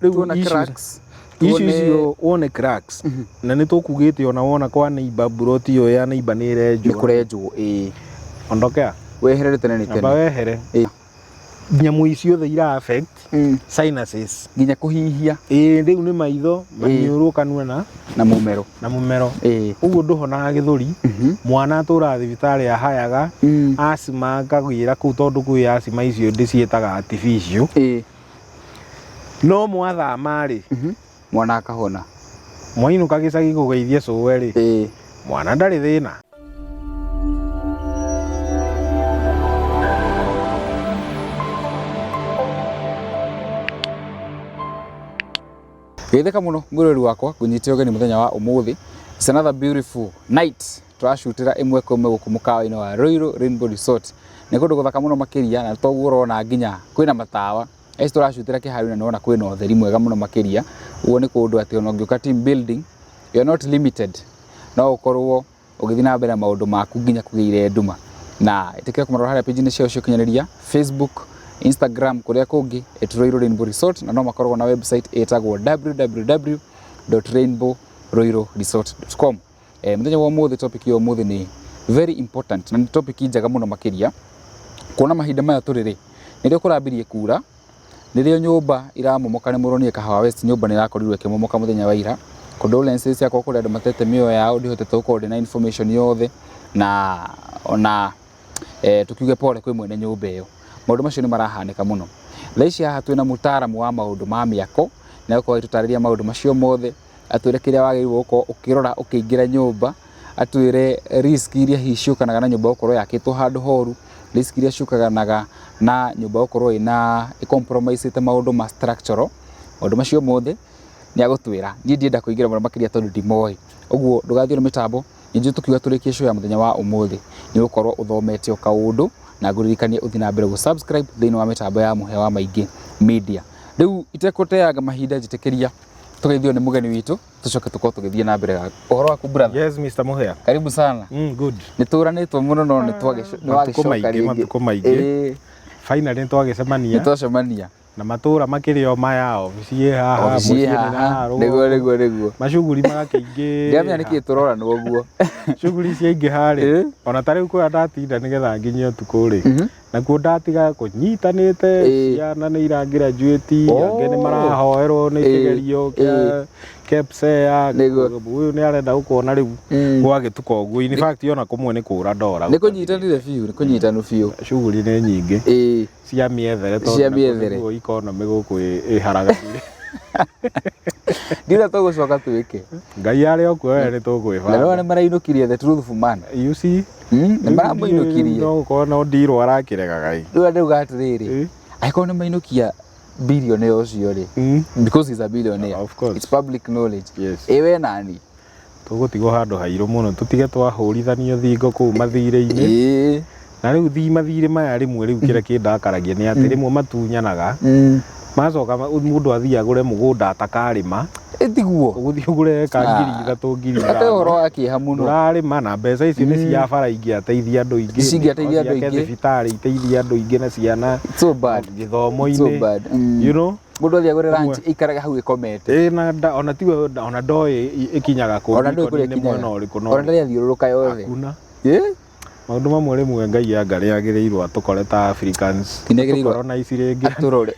tuona cracks icio wone cracks na nĩ tũkugĩte ona wona kwa neighbor buroti yo ya neighbor nĩ irenjwo nĩ kũrenjwo ondokea weherere tene nĩ tene wehere nyamũ icio othe ira affect sinuses nginya kũhihia rĩu nĩ maitho maniũrũ kanua na mũmero ũguo ndũhonaga gĩthũri mwana atũra thibitarĩ ahayaga asthma ngagwĩra kũu tondũ kwĩ asthma icio ndĩciĩtaga artificial no mwathama rĩ mwana akahona mwainũka gĩcagi kũgeithia cũwe rĩ mwana ndarĩ thĩna. Geitheka muno mwirori wakwa kunyitio geni muthenya wa umuthi. It's another beautiful night. Turashutira imwe kwa imwe guku mukawa-ini wa Royal Rainbow Resort. Ni kundu guthaka muno makiria na toguo urona nginya kwina matawa. Eci turashutira kiharu na nona kwina utheri mwega muno makiria. Uguo ni kundu ati ona ngiuka team building you are not limited. No ukorwo ugithii na mbere maundu maku nginya kugiire nduma. Na itikira kumarora haria page-ini ciao cia kinyanĩria Facebook, Instagram kuria kungi @Royal Rainbow Resort na no makorwo na website etagwo www.rainbowroyalresort.com. Muthenya wa umuthi topic ya umuthi ni very important na ni topic njaga muno makiria kuona mahinda maya turiri nirio kurambirie kura nirio nyumba iramomoka ni Muronie Kahawa West nyumba ni irakorirwe kimomoka muthenya wa ira condolences yakwa kuri andu matete mioyo yao ndihotete gukorwo na information yothe na ona tukiuge pole kwi mwene nyumba iyo maundu macio ni marahanika muno thaici haha twina mutaaramu wa maundu ma miako na yuko tutariria maundu macio mothe atwire kiria wagiriwo guko ukirora ukiingira nyumba atwire risk iria hiciukanaga na nyumba gukorwo yakitwo handu horu risk iria ciukanaga na nyumba gukorwo ina compromise te maundu ma structural maundu macio mothe ni agutwira ni ndienda kuingira muno makiria tondu ndimoi uguo ndugathio mitambo inju tukiuga turikie show ya muthenya wa umuthi ni gukorwo uthomete kaundu na nguririkanie uthi na mbere gu subscribe thini wa mitambo ya muhe wa maingi media riu itekoteaga mahinda njitikiria tugeithio ni mugeni witu tucoke tuko tugithie na mbere uhoro waku brother. Yes Mr. Muhea, karibu sana. Good. Nituranitwo muno no matuko maingi finally twagicemania na matura makĩrĩ o maya obici haha nĩguo macuguri magakĩingĩ ndamenya nĩkĩ turora nĩguo cuguri ciaingĩ harĩ ona tarĩu kwa ndatinda nĩgetha nginya ũtukũ rĩ nakuo ndatiga kũnyitanĩte ciana nĩ iragraduate angĩ nĩ marahoerwo nĩ kĩgerio kĩa KPSEA ũyũ nĩ arenda gũkona rĩu gwagĩtuka ũguo in fact ona kũmwe nĩ kũra ndora nĩkũnyitanire biũ nĩkũnyitanu biũ cuguri nĩ nyingĩ cia mĩethere tondũ economy gũkũ ĩharagaire ndira tũgũcoka twĩke ngai arĩ o kuoya nĩ tũgwĩbanga na nĩ marainũkirie the truthful man you see nĩ maramũinũkirie no gũkorwo no ndirwo arakĩregaga rĩu gatirĩrĩ angĩkorwo nĩ mainũkia billionaire ucio ri because he's a billionaire of course it's public knowledge ewe nani tugutigwo handu hairu muno tutige twahurithanio thingo kũu mathire-inĩ na rĩu thi mathire maya rĩmwe rĩu kĩrĩa kĩndakaragia nĩ atĩ rĩmwe matunyanaga macoka mũndũ athiĩ agũre mũgũnda atakarĩma tiguo ũgũthiĩ ũgũre ka ngiri 3 ngiri 5 ate ũhoro akĩha mũno ũrarĩma na mbeca icio nĩ cia bara ingĩateithia andũ aingĩ cingĩateithia andũ aingĩ thibitarĩ iteithia andũ aingĩ na ciana so bad gĩthomo-inĩ you know mũndũ athiĩ agũre ranch ikaraga hau ikomete na ona tiwe ona ndoĩ ikinyaga kũ ona ndũĩ mwena ũrĩkũ no ona ndarĩ athiũrũrũka yothe maundu mamwe rimwe ngai angari agĩrĩirwo atukore ta Africans kinagĩrĩirwo na ici rĩngĩ aturore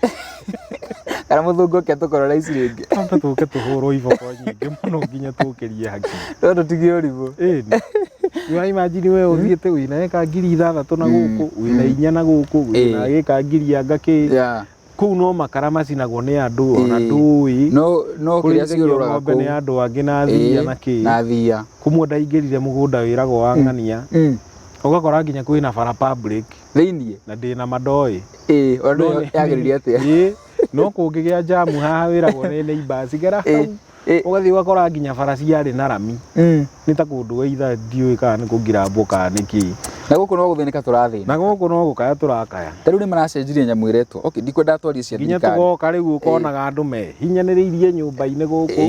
kana mũthungu ũke atukore na ici rĩngĩ amba tũke tũhũrwo iboko nyingĩ mũno nginya tũkĩrie haki tondũ tigĩ ũrimũ you imagine we ũthiĩte wĩna eka ngiri 6 na gũkũ wĩna 4 na gũkũ wĩna gĩka ngiri angakĩ kũu no makara macinagwo nĩ andũ ona ndũĩ no kĩrĩa ciũrũraga kũu nĩ andũ angĩ na thia na kĩ na thia kumwe ndaingĩrire mũgũnda wĩragwo wa ng'ania ugakora nginya kwĩna bara public thĩinĩ na ndĩna mandoĩ ona yagĩrĩire atĩa no kũngĩgĩa jamu haha wĩragwo nĩ neighbors gera hau ugathii ugakora nginya bara ciarĩ na rami ni ta kundu weitha ndiũĩ kana nĩ kũngirambwo kana nĩkĩ Na gũkũ no gũthĩnĩka tũrathĩnĩka. Na gũkũ no gũkaya tũrakaya. Ta rĩu nĩ maracenjirie nyamũ ĩretwo. Okay, ndikwenda twarie cia thirikari. Nginya tũgoka rĩu ũkonaga andũ mehinyanĩrĩirie nyũmba-inĩ gũkũ.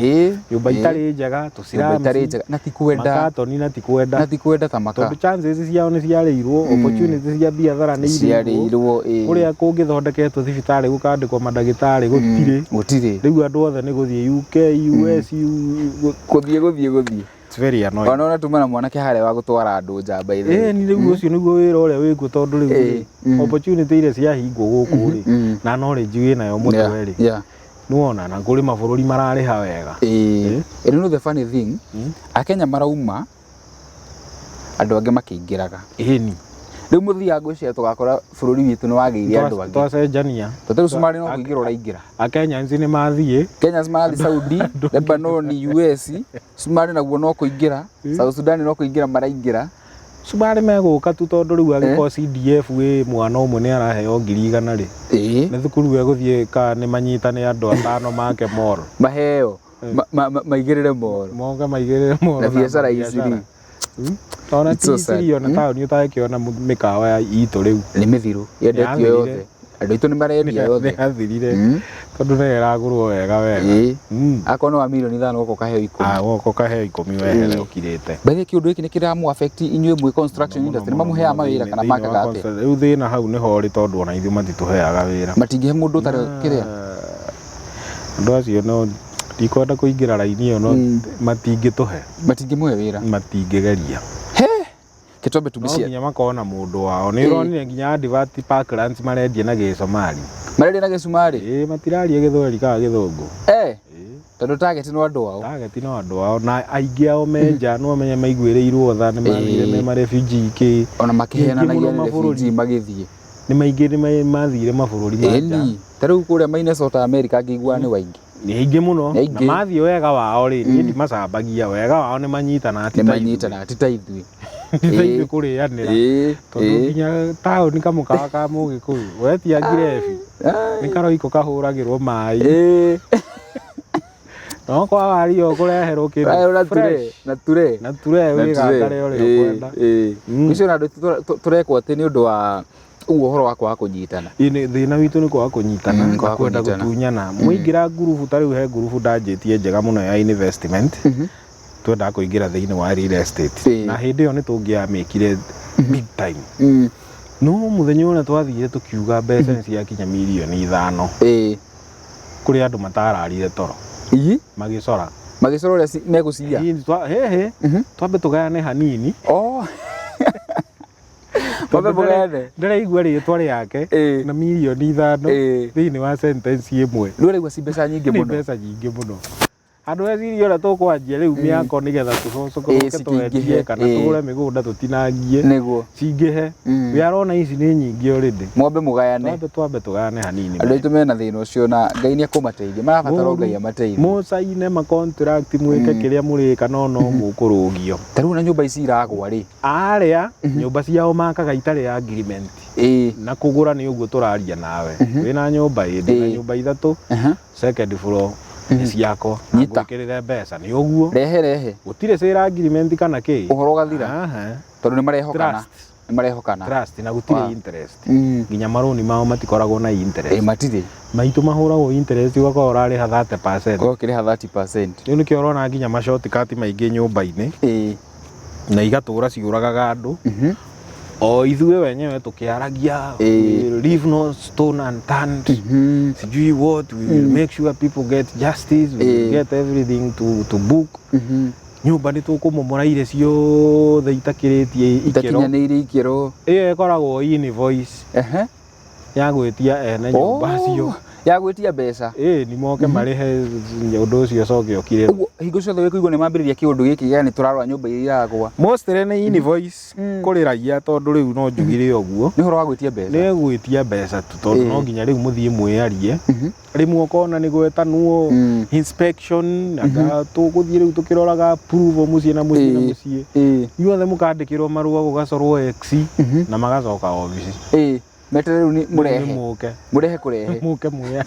Nyũmba itarĩ njega, tũciramu. Na tikwenda. Makatoni na tikwenda. Na tikwenda ta maka. Tondũ chances ciao nĩ ciarĩirwo, opportunities cia biathara nĩ ciarĩirwo. Kũrĩa kũngĩthondeketwo thibitarĩ gũkandĩkwo mandagĩtarĩ gũtirĩ. Rĩu andũ othe nĩ gũthiĩ UK, US, gũthiĩ. It's very annoying. Ona tumana mwanake harĩa wa gũtwara andũ nja by the way. Ni rĩu ũcio nĩguo wĩra ũrĩa wĩkuo tondũ rĩu opportunity iria ciahingwo gũkũ rĩ na knowledge wĩnayo mũtwe rĩ. Nuona na kũrĩ mabũrũri mararĩha wega. You know the funny thing, Akenya marauma andũ angĩ makĩingĩraga. Ni rĩu mũthia ngũcia tũgakora bũrũri witũ nĩ wagĩire andũ angĩ. Twacenjania. Tondũ Somali no kũingĩra ũraingĩra. Akenya nĩ mathiĩ. Kenyans mathiĩ Saudi, Lebanon, US, Somali naguo no kũingĩra, South Sudan no kũingĩra maraingĩra. Somali megũka tu tondũ rĩu agĩkorwo CDF wĩ mwana ũmwe nĩ araheo 100 rĩ. Nĩ thukuru egũthiĩ ka nĩ manyitane andũ 5 make moro. Maheo maigĩrĩre moro. Moga maigĩrĩre moro. Na biacara ici rĩ. Ona ticirio na taũni ũtakĩona mĩkawa ya itũ rĩu. Nĩ mĩthiru yendetio yothe. Andũ aitũ nĩ marendia yothe. Nĩ athirire. Tondũ nĩ ĩragũrwo wega. Akorwo wa mirioni 5 gũkũ kaheo 10. Gũkũ kaheo 10 wehere ũkirĩte. Bethe kĩũndũ gĩkĩ nĩ kĩramu affect inyuĩ mwĩ construction industry. Nĩ mamũheaga mawĩra kana makaga atĩa? Rĩu thĩna hau nĩ ho rĩ tondũ ona ithuĩ matitũheaga wĩra. Matingĩhe mũndũ ũtarĩ kĩrĩa. Andũ acio no ndikwenda kũingĩra raini ĩyo no matingĩtũhe. Matingĩmũhe wĩra. Matingĩgeria. Kĩtombe tubisia. Nginya makona mũndũ wao. Nĩ ũronire nginya advert Parklands marendia na Gĩsomali. Marendia na Gĩsomali? Matiraria Gĩthweri kana Gĩthũngũ. Tondũ target no andũ ao. Target no andũ ao na aingĩ ao menja no menye maiguĩrĩirwo tha nĩ mathire me ma refugee kĩ. Ona makĩhenanagia refugee magĩthiĩ. Nĩ maingĩ nĩ mathire mabũrũri ma nja. Ta rĩu kũrĩa Minnesota America ngĩigua nĩ waingĩ. Nĩ aingĩ mũno na mathiĩ wega wao rĩ niĩ ndimacambagia wega wao nĩ manyitana ti ta ithuĩ. Ithuĩ kũrĩanĩra tondũ nginya taũni kamũkawa ka Mũgĩkũyũ wetia ngirebi nĩ karoiko kahũragĩrwo maĩ. No kwa wario kũreherwo kĩndũ na ture wĩgandare ũrĩa ũkwenda. Icio na andũ tũrekwo atĩ nĩ ũndũ wa ũhoro wa kwaga kũnyitana. Thĩna witũ nĩ kwaga kũnyitana na kwenda gũtunyana. Mũingĩra ngurubu ta rĩu he ngurubu ndanjĩtie njega mũno ya investment. Twendaga kũingĩra thĩinĩ wa real estate. Na hĩndĩ ĩyo nĩ tũngĩamĩkire big time. No mũthenya ũrĩa twathire tũkiuga mbeca nĩ ciakinya mirioni 5. Kũrĩ andũ matararire toro. Magĩcora ũrĩa megũcia. Twambe tũgayane hanini. Ndĩraigua rĩtwa rĩake na mirioni 5 thĩinĩ wa sentence ĩmwe. Nĩ ũraigua ci mbeca nyingĩ mũno. Mbeca nyingĩ mũno. Andũ eciria ũrĩa tũkwanjia rĩu mĩako nĩgetha tũcoke twendie kana tũgũre mĩgũnda tũtinangie cingĩhe. Arona ici nĩ nyingĩ already. Mwambe mũgayane. Twambe tũgayane hanini. Andũ aitũ mena thĩna ũcio na Ngai nĩ akũmateithia. Marabatara Ngai amateithie. Mũcaine ma contract mwĩke kĩrĩa mũrĩka no mũkũrũgio. Ta rĩu na nyũmba ici iragwa rĩ. Arĩa nyũmba ciao makaga itarĩ ya agreement. Na kũgũra nĩ ũguo tũraria nawe. Wĩna nyũmba ĩndĩ na nyũmba 3 second floor. Ciako ngwĩkĩrĩre mbeca nĩ ũguo rehe gũtirĩ sale agreement kana kĩ ũhoro gathira tondũ nĩ marehokana trust na gũtirĩ interest nginya marũni mao matikoragwo na interest matirĩ maitũ mahũragwo interest ũgakorwo ũrarĩha 30%. Ũkĩrĩha 30%. Rĩu nĩkĩo ũrona nginya mashortcut maingĩ nyũmba-inĩ na igatũra ciũragaga andũ. O ithuĩ wenyewe tukiaragia leave no stone unturned. Sijui what we will make sure people get justice, we will get everything to book. Nyũmba nĩ tũkũmomora ire ciothe itakĩrĩtie itakinyanĩire ikĩro. Ĩyo ĩkoragwo invoice ya gwĩtia ene nyũmba cio ya gwĩtia mbeca. Nĩ moke marĩhe ũndũ ũcio coke ũkire. Ũguo hingo ciothe wĩkũigua nĩ mambĩrĩria kĩũndũ gĩkĩ yani tũrarora nyũmba iria iragwa. Mostly nĩ invoice kũrĩragia tondũ rĩu no njugire ũguo. Nĩ ũhoro wa gwĩtia mbeca. Nĩ gwĩtia mbeca tu tondũ no nginya rĩu mũthiĩ mwĩarie. Rĩmwe ũkona nĩ gwetanwo inspection anga tũgũthiĩ rĩu tũkĩroraga approval mũciĩ na mũciĩ. Inyuothe mũkandĩkĩrwo marũa gũgacorwo X na magacoka obici. Meterero ni murehe kurehe muke muya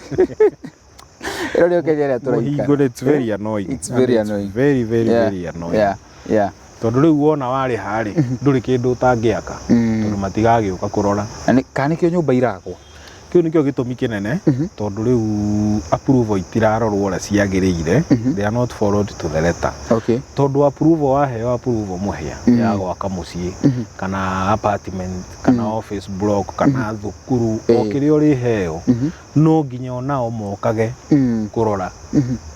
ero ryo kejera turaika. It's very annoying. It's very annoying. Very annoying. Yeah. Tondũ rĩu wona warĩ harĩ ndũrĩ kĩndũ ũtangĩaka. matigagĩũka kũrora. Kana nĩkĩo nyũmba iragwa? Kĩu nĩkĩo gĩtũmi kĩnene tondũ rĩu approval itirarorwo ũrĩa ciagĩrĩire. They are not followed to the letter. Okay. Tondũ approval waheo approval mũhĩa ya gwaka mũciĩ kana apartment kana office block kana thukuru o kĩrĩa ũrĩheo no nginya onao mokage kũrora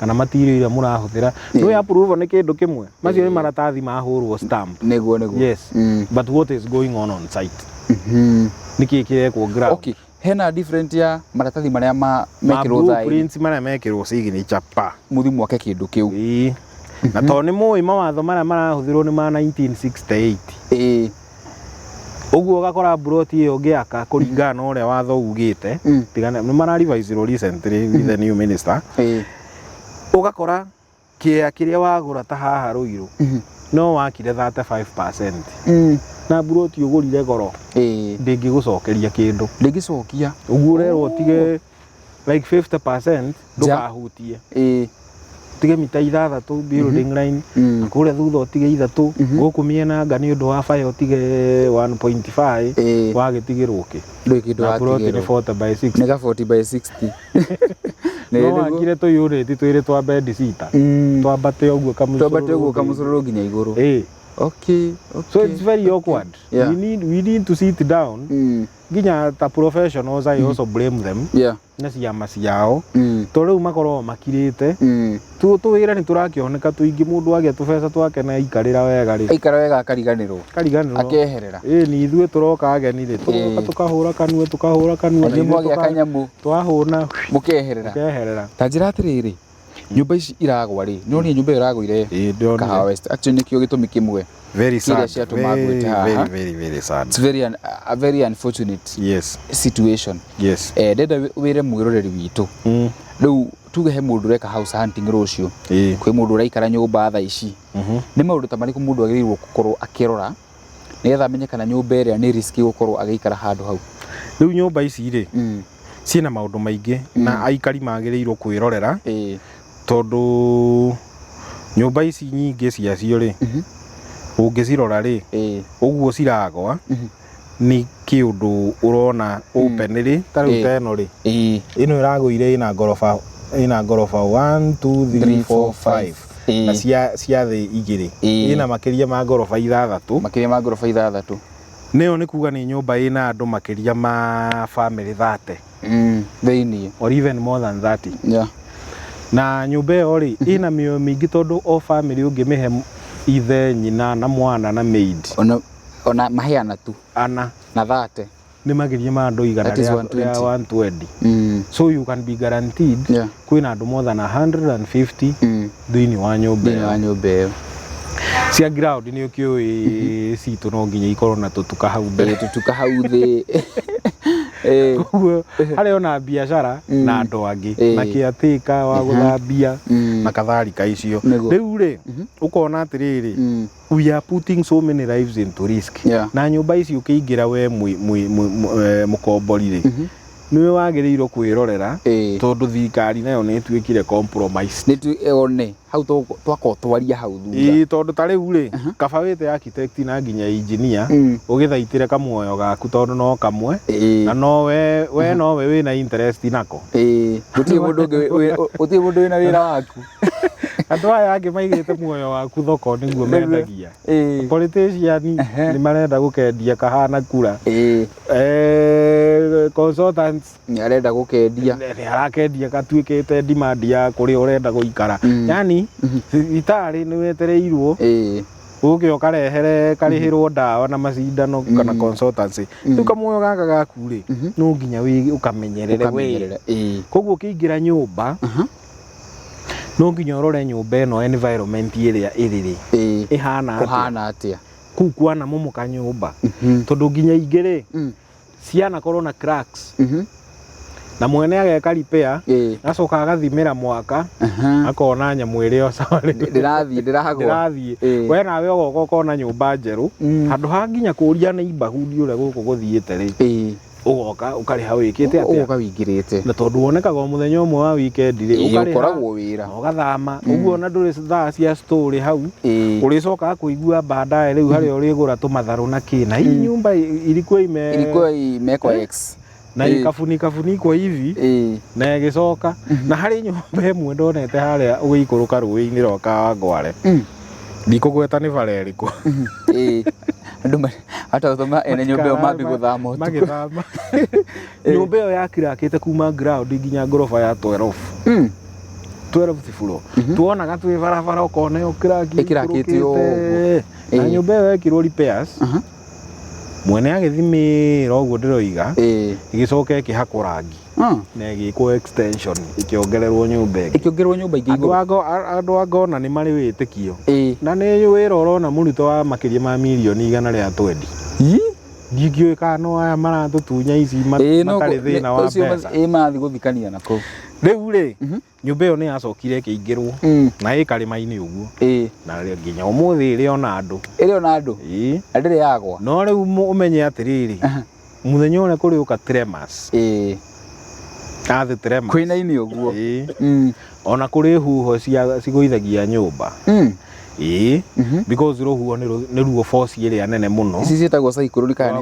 kana material iria mũrahũthĩra. Nĩ approval nĩ kĩndũ kĩmwe, macio nĩ maratathi mahũrwo stamp. Nĩguo. Yes. But what is going on site? Nĩkĩ kĩrekwo ground? Okay. Hena different ya maratathi marĩa mekĩrwo thaĩri. Blueprints marĩa mekĩrwo signature pa. Mũthi mwake kĩndũ kĩu. Na tondũ nĩ mũĩ mawatho marĩa marahũthĩrwo nĩ ma 1968. Ũguo ũgakora plot ĩyo ũngĩaka kũringana na ũrĩa watho ugĩte. Tigana nĩ mararivaicirwo recently with the new minister. Ũgakora kĩrĩa wagũra ta haha Rũirũ no wakire 35%. Na plot ũgũrire goro ndĩngĩgũcokeria kĩndũ. Ndĩngĩcokia. Ũguo rero tige like 50% ndũkahutie. Tige mita 6 building line, na kũrĩa thutha ũtige 3, gũkũ mĩena anga nĩ ũndũ wa fire ũtige 1.5 wagĩtigĩrwo kĩ. Ndũĩ kĩndũ watigĩrwo. Nĩ 40 by 60. Nĩ 40 by 60. No wakire tũyũrĩti twĩrĩ twa bed sitter. Twambate ũguo kamũcũrũrũ nginya igũrũ. Okay. So it's very awkward. Yeah. We need to sit down. Nginya ta professionals I also blame them. Na ciama ciao. To rĩu makorwo makirĩte. Tũwĩra nĩ tũrakĩoneka tũingĩ mũndũ agĩa tũbeca twake na aikarĩra wega rĩ. Aikara wega akariganĩrwo. Akeherera. Ni ithuĩ tũroka ageni rĩ. Tũroka tũkahũra kanua. Nĩ mwagĩa kanyamũ. Twahũna. Mũkeherera. Ta njĩra atĩrĩrĩ. Nyumba ici iragwa rĩ. Nĩ ũrĩa nyumba ĩragũire Kahawa West. Actually nĩkĩo gĩtũmi kĩmwe. Very sad. Very sad. It's a very unfortunate situation. Yes. Ndenda wĩre mwĩroreri witũ. Rĩu tuge he mũndũ ũreka house hunting rũciũ. Kwĩ mũndũ ũraikara nyũmba thaa ici. Nĩ maũndũ ta marĩkũ mũndũ agĩrĩirwo gũkorwo akĩrora nĩgetha amenye kana nyũmba ĩrĩa nĩ riski gũkorwo agĩikara handũ hau? Rĩu nyũmba ici rĩ ciĩna maũndũ maingĩ na aikari magĩrĩirwo kwĩrorera. Tondũ nyũmba ici nyingĩ ciacio rĩ ũngĩcirora rĩ ũguo ciragwa nĩ kĩũndũ ũrona open rĩ ta rĩu teno rĩ ĩno ĩragũire ĩna ngoroba 1 2 3 4 5 na cia thĩ igĩrĩ ĩna makĩria ma ngoroba 6 nĩyo nĩ kuga nĩ nyũmba ĩna andũ makĩria ma family 30 thĩinĩ or even more than 30. Na nyũmba ĩyo rĩ ĩna mĩoyo mĩingĩ tondũ o family ũngĩmĩhe ithe nyina na mwana na maid ona maheana tu ana na 30 nĩ makĩria ma andũ 120. So you can be guaranteed kwĩna andũ more than 150 thĩinĩ wa nyũmba ĩyo. Cia ground nĩ ũkĩũĩ citũ no nginya ikorwo na tũtuka hau thĩ. Koguo harĩ ona biacara na andũ angĩ na kĩatĩka wa gũthambia na katharika icio. Rĩu rĩ ũkona atĩrĩrĩ we are putting so many lives into risk. Na nyũmba ici ũkĩingĩra we mũkombori rĩ nĩwe wagĩrĩirwo kwĩrorera tondũ thirikari nayo nĩ ĩtuĩkire compromise. Nĩ hau twakorwo twaria hau thutha. Tondũ ta rĩu rĩ kaba wĩte architect na nginya engineer ũgĩthaitĩre kamuoyo gaku tondũ no kamwe na no we nowe wĩna interest nako. Gũtirĩ mũndũ wĩna wĩra waku. Andũ aya angĩ maigĩte muoyo waku thoko nĩguo mendagia. Politician nĩ marenda gũkendia kahana kura. Consultants nĩ arenda gũkendia. Nĩ arakendia gatuĩkĩte demand ya kũrĩa ũrenda gũikara. Yani thibitarĩ nĩ wetereirwo ũgĩo karehere karĩhĩrwo ndawa na macindano kana consultancy. Rĩu kamuoyo gaka gaku rĩ no nginya ũkamenyerere we. Koguo ũkĩingĩra nyũmba no nginya ũrore nyũmba ĩno environment ĩrĩa ĩrĩ ĩhana atĩa. Kũu kwana momoka nyũmba tondũ nginya ingĩ rĩ ciana korwo na cracks na mwene ageka repair acoka agathimĩra mwaka akona nyamũ ĩrĩa sawa ndĩrathiĩ we nawe ũgoka ũkona nyũmba njerũ handũ ha nginya kũria neighborhood ũrĩa gũkũ gũthiĩte rĩ ugoka ukariha wikite atia ugoka wingirite na tondu wonekaga muthenya umwe wa weekend ri ukoragwo wira ugathama uguo na nduri thaa cia story hau uricoka kuigua baadaye riu hari urigura tumatharu na kina hii nyumba ilikuwa imekwa X na ikafunikwa hivi na igicoka na hari nyumba imwe ndonete haria ugikuruka ruini roka wa Ngware ndikugweta ni bareriko andu hata thoma ene nyumba yo mabi guthama magithama nyumba yo yakirakite kuma ground nginya ngorofa ya 12 12 floor tuonaga twi barabara ukona yo kirakite na nyumba yo ekirwo repairs mwene agithimira uguo ndiroiga igicoka ikihakwo rangi na igikwo extension ikiongererwo nyumba ingi andu angona ni mari witikio na ni wira urona muruto wa makiria ma milioni 120 ndingiuĩ kana no aya maratutunya ici matarĩ thĩna wa mbeca mathi gũthikania nako rĩu rĩ nyũmba ĩyo nĩ yacokire ĩkĩingĩrwo na ĩ karĩma-inĩ ũguo na nginya ũmũthĩ ĩrĩ ona andũ ndĩrĩ yagwa no rĩu ũmenye atĩrĩrĩ mũthenya ũrĩa kũrĩ ũka tremors tremors kwĩna-inĩ ũguo ona kũrĩ huho cigũithagia nyũmba because ruhuo ni ruo force ĩrĩa nene mũno ici ciĩtagwo cyclone kana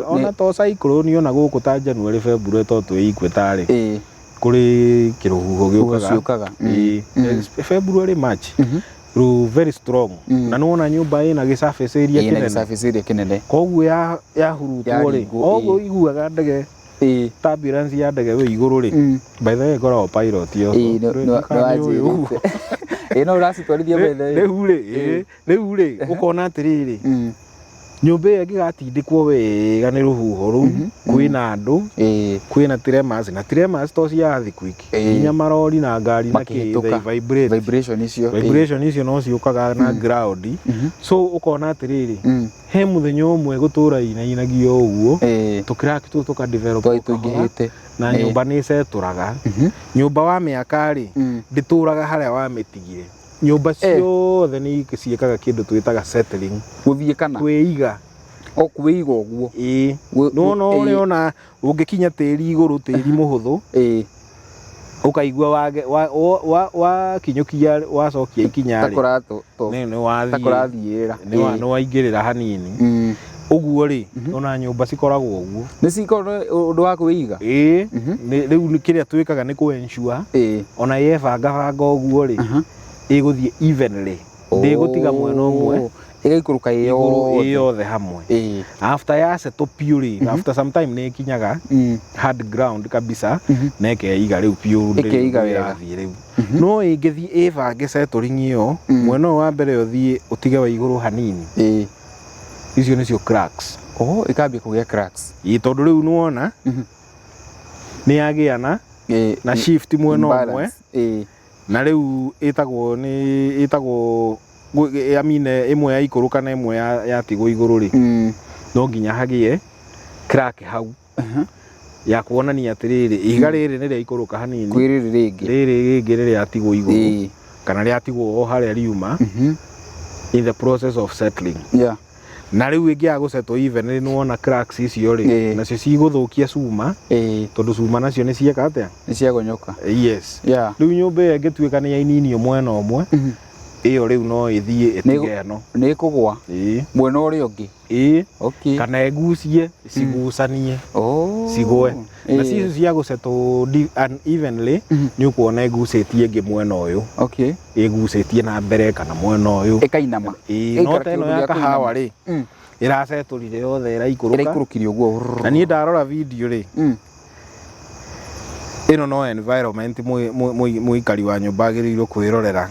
ona to cyclone ona gũkũ ta January February to twĩikwe tarĩ kũrĩ kĩrũhuho gĩũkaga February March very strong na nĩwona nyũmba ĩna gĩsurface area kĩnene koguo yahurutwo rĩ oguo iguaga ndege ambulance ya ndege wĩ igũrũ rĩ by the way ngoragwo pilot yo no uracitwarithia mbere rĩu rĩ ukona atĩrĩrĩ nyũmba ĩyo ĩgĩgatindĩkwo wega nĩ rũhuho rũu kwĩna andũ kwĩna tremors na tremors to ciathi quick nginya marori na ngari na vibration icio no ciũkaga na ground so ukona atĩrĩrĩ he mũthenya ũmwe gũtũra-inagio ũguo tũkĩraki tũka develop tũingĩhĩte na nyũmba nĩ cetũraga nyũmba wa mĩaka rĩ ndĩtũraga harĩa wa mĩtigire nyũmba ciothe nĩ ciĩkaga kĩndũ twĩtaga settling gũthiĩ kana kwĩiga kwĩiga ũguo no ona ũngĩkinya tĩri igũrũ tĩri mũhũthũ ukaigua wa kinyukia wacokia ikinya rĩ nĩ waingĩrĩra hanini uguo rĩ ona nyũmba cikoragwo ũguo nĩ cikoragwo ũndũ wa kwĩiga rĩu kĩrĩa twĩkaga nĩ kũ ensure ona yebanga ũguo rĩ ĩgũthiĩ evenly ndĩgũtiga mwena ũmwe ĩgaikũrũka ĩyothe hamwe after ya settle purely after some time nĩ ĩkinyaga hard ground kabisa na ĩkeiga rĩu pure ĩkeiga wega rĩu no ĩngĩthiĩ ĩbange settling ĩyo mwena wa mbere ũthiĩ ũtige wa igũrũ hanini icio nĩcio cracks ĩkambia kũgĩa cracks tondũ rĩu nĩwona nĩ yagĩa na shift mwena ũmwe na rĩu ĩtagwo ĩmwe ya ikũrũka na ĩmwe yatigwo igũrũ rĩ no nginya hagĩe crack hau ya kuonania atĩrĩrĩ ihiga rĩrĩ nĩ rĩa ikũrũka hanini rĩrĩ rĩngĩ nĩ rĩatigwo igũrũ kana rĩatigwo o harĩa riuma in the process of settling na rĩu ĩngĩaga gũsettle even nĩwona cracks icio rĩ nacio cigũthũkia cuma tondũ cuma nacio nĩ cieka atĩa nĩ ciagonyoka yes rĩu nyũmba ĩyo ĩngĩtuĩka nĩ yainini mwena ũmwe ĩyo rĩu no ĩthiĩ ĩtige no nĩ kũgwa mwena ũrĩa ũngĩ kana ĩgucie cigucanie cigwe na cicio cia gũsettle unevenly nĩ ũkuona ĩgucĩtie ĩngĩ mwena ũyũ ĩgucĩtie na mbere kana mwena ũyũ ĩkainama no ta ĩno ya kahawa rĩ ĩrasetũrire yothe ĩraikũrũkirie ũguo na niĩ ndarora video rĩ ĩno no environment mũikari wa nyũmba agĩrĩirwo kwĩrorera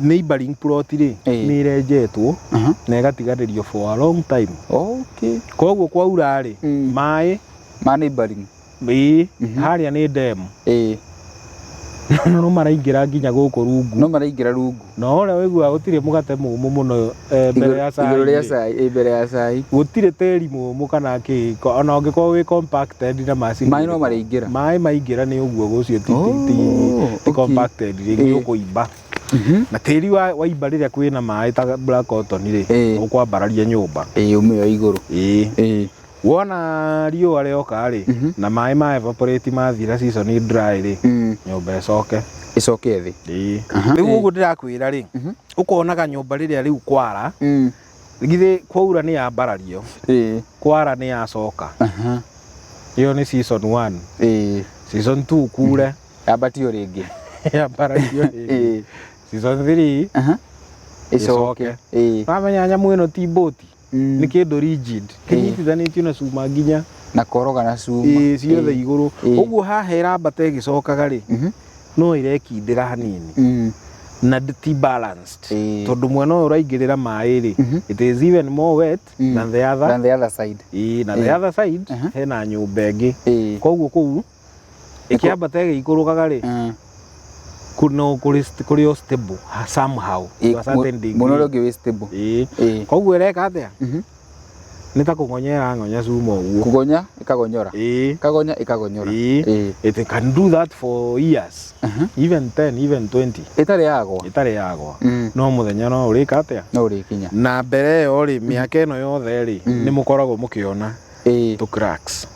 neighboring plot rĩ nĩ ĩrenjetwo na ĩgatiganĩrio for a long time koguo kwaura rĩ maĩ ma neighboring harĩa nĩ dam no maraingĩra nginya gũkũ rungu no ũrĩa wĩiguaga gũtirĩ mũgate mũmũ mũno mbere ya cai gũtirĩ tĩri mũmũ kana kĩhiko ona ũngĩkorwo wĩ compacted na macini maĩ no maraingĩra maĩ maingĩra nĩ ũguo gũcio ti compacted rĩngĩ ũkũimba na tĩri waimba rĩrĩa kwĩna maĩ ta black cotton rĩ ũkwambararia nyũmba ũmĩo igũrũ wona riũa rĩoka rĩ na maĩ ma evaporate mathira season ni dry rĩ nyũmba icoke thĩ rĩu ũguo ndĩrakwĩra rĩ ũkonaga nyũmba rĩrĩa rĩu kwara githĩ kwaura nĩ yambarario kwara nĩ yacoka iyo ni season 1 season 2 kure yabatio rĩngĩ yambarario rĩngĩ season 3 icoke wamenya nyamũ ĩno ti boat nĩ kĩndũ rigid kĩnyitithanĩtio na cuma nginya na koroga na cuma ciothe igũrũ ũguo haha ĩrambata ĩgĩcokaga rĩ no irekindĩra hanini na ti balanced tondũ mwena ũyũ ũraingĩrĩra maĩ rĩ it is even more wet than the other side na the other side hena nyũmba ĩngĩ koguo kũu ĩkĩambata ĩgĩikũrũkaga rĩ kũrĩ stable somehow to a certain degree mũno ũngĩ wĩ stable koguo ĩreka atĩa nĩ ta kũng'onyera ng'onya cuma ũguo kũgonya ĩkagonyora ĩkagonya ĩkagonyora it can do that for years even 10 even 20 ĩtarĩ yagwa no mũthenya no ũrĩka atĩa no ũrĩkinya na mbere ĩyo rĩ mĩaka ĩno yothe rĩ nĩ mũkoragwo mũkĩona to cracks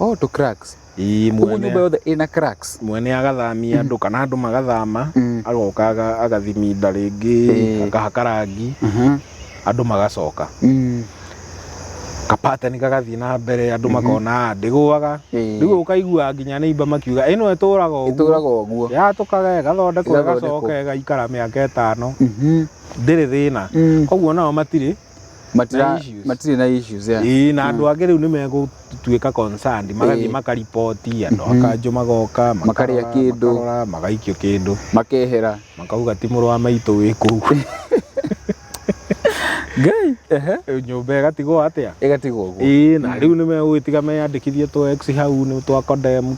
mwene nyũmba yothe ĩna cracks mwene agathamia andũ kana andũ magathama agoka agathiminda rĩngĩ akahaka rangi andũ magacoka kapatani kagathiĩ na mbere andũ makona ndĩgũaga rĩu ũkaigua nginya neighbor makiuga ĩno ĩtũraga ũguo yatũkaga ĩgathondekwo ĩgacoka ĩgaikara mĩaka 5 ndĩrĩ thĩna koguo nao matirĩ na issues na andũ angĩ rĩu nĩ megũtuĩka concerned magathiĩ makaripoti andũ akanjũ magoka makarĩa kĩndũ magaikio kĩndũ makehera makauga ti mũrũ wa maitũ wĩ kũu nyũmba ĩgatigwo atĩa ĩgatigwo ũguo na rĩu nĩ megũgĩtiga meyandĩkithie to ex hau nĩ twa condemn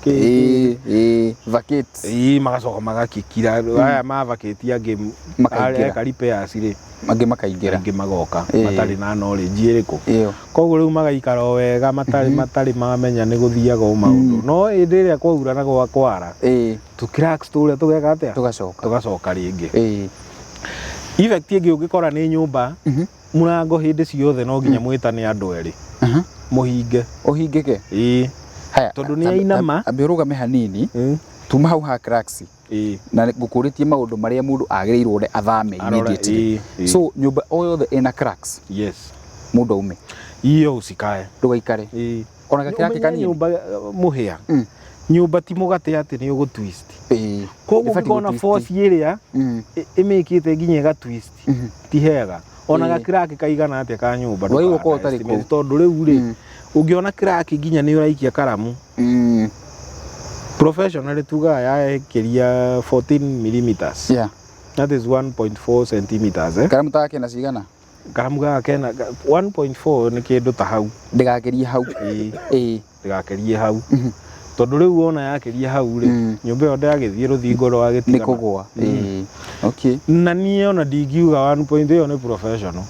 vacate magacoka magakĩkira aya ma vacate angĩ eka repairs rĩ angĩ makaingĩra angĩ magoka matarĩ na knowledge ĩrĩkũ koguo rĩu magaikara wega matarĩ mamenya nĩ gũthiaga maũndũ no hĩndĩ ĩrĩa kwaura na kwara to cracks tũrĩa tũgeka atĩa tũgacoka rĩngĩ effect ĩngĩ ũngĩkora nĩ nyũmba mũrango hĩndĩ ciothe no nginya mwĩtane andũ erĩ mũhinge ũhingĩke tondũ nĩ ainama ambĩrũgame hanini tuma hau ha cracks na ngũkũrĩtie maũndũ marĩa mũndũ agĩrĩirwo athame immediately so nyũmba o yothe ĩna cracks mũndũ aume iyo ũcikae ndũgaikare ona gakĩraki kanini nyũmba mũhĩa nyũmba ti mũgate atĩ nĩ ũgũ twist koguo ũkona force ĩrĩa ĩmĩkĩte nginya ĩga twist ti hega ona gakiraki kaigana atĩa ka nyũmba tondũ rĩu rĩ ũngĩona kiraki nginya nĩ ũraikia karamu professionally tuga yaekeria 14 millimeters that is 1.4 centimeters karamu take na cigana karamu gake na 1.4 nĩ kĩndũ ta hau ndĩgakerie hau ndĩgakerie hau tondũ rĩu wona yakeria hau rĩ nyũmba ĩyo ndĩagĩthiĩ rũthingo rwa gĩtigana nĩ kũgũa okay na niĩ ona ndingiuga 1.0 ĩyo nĩ professional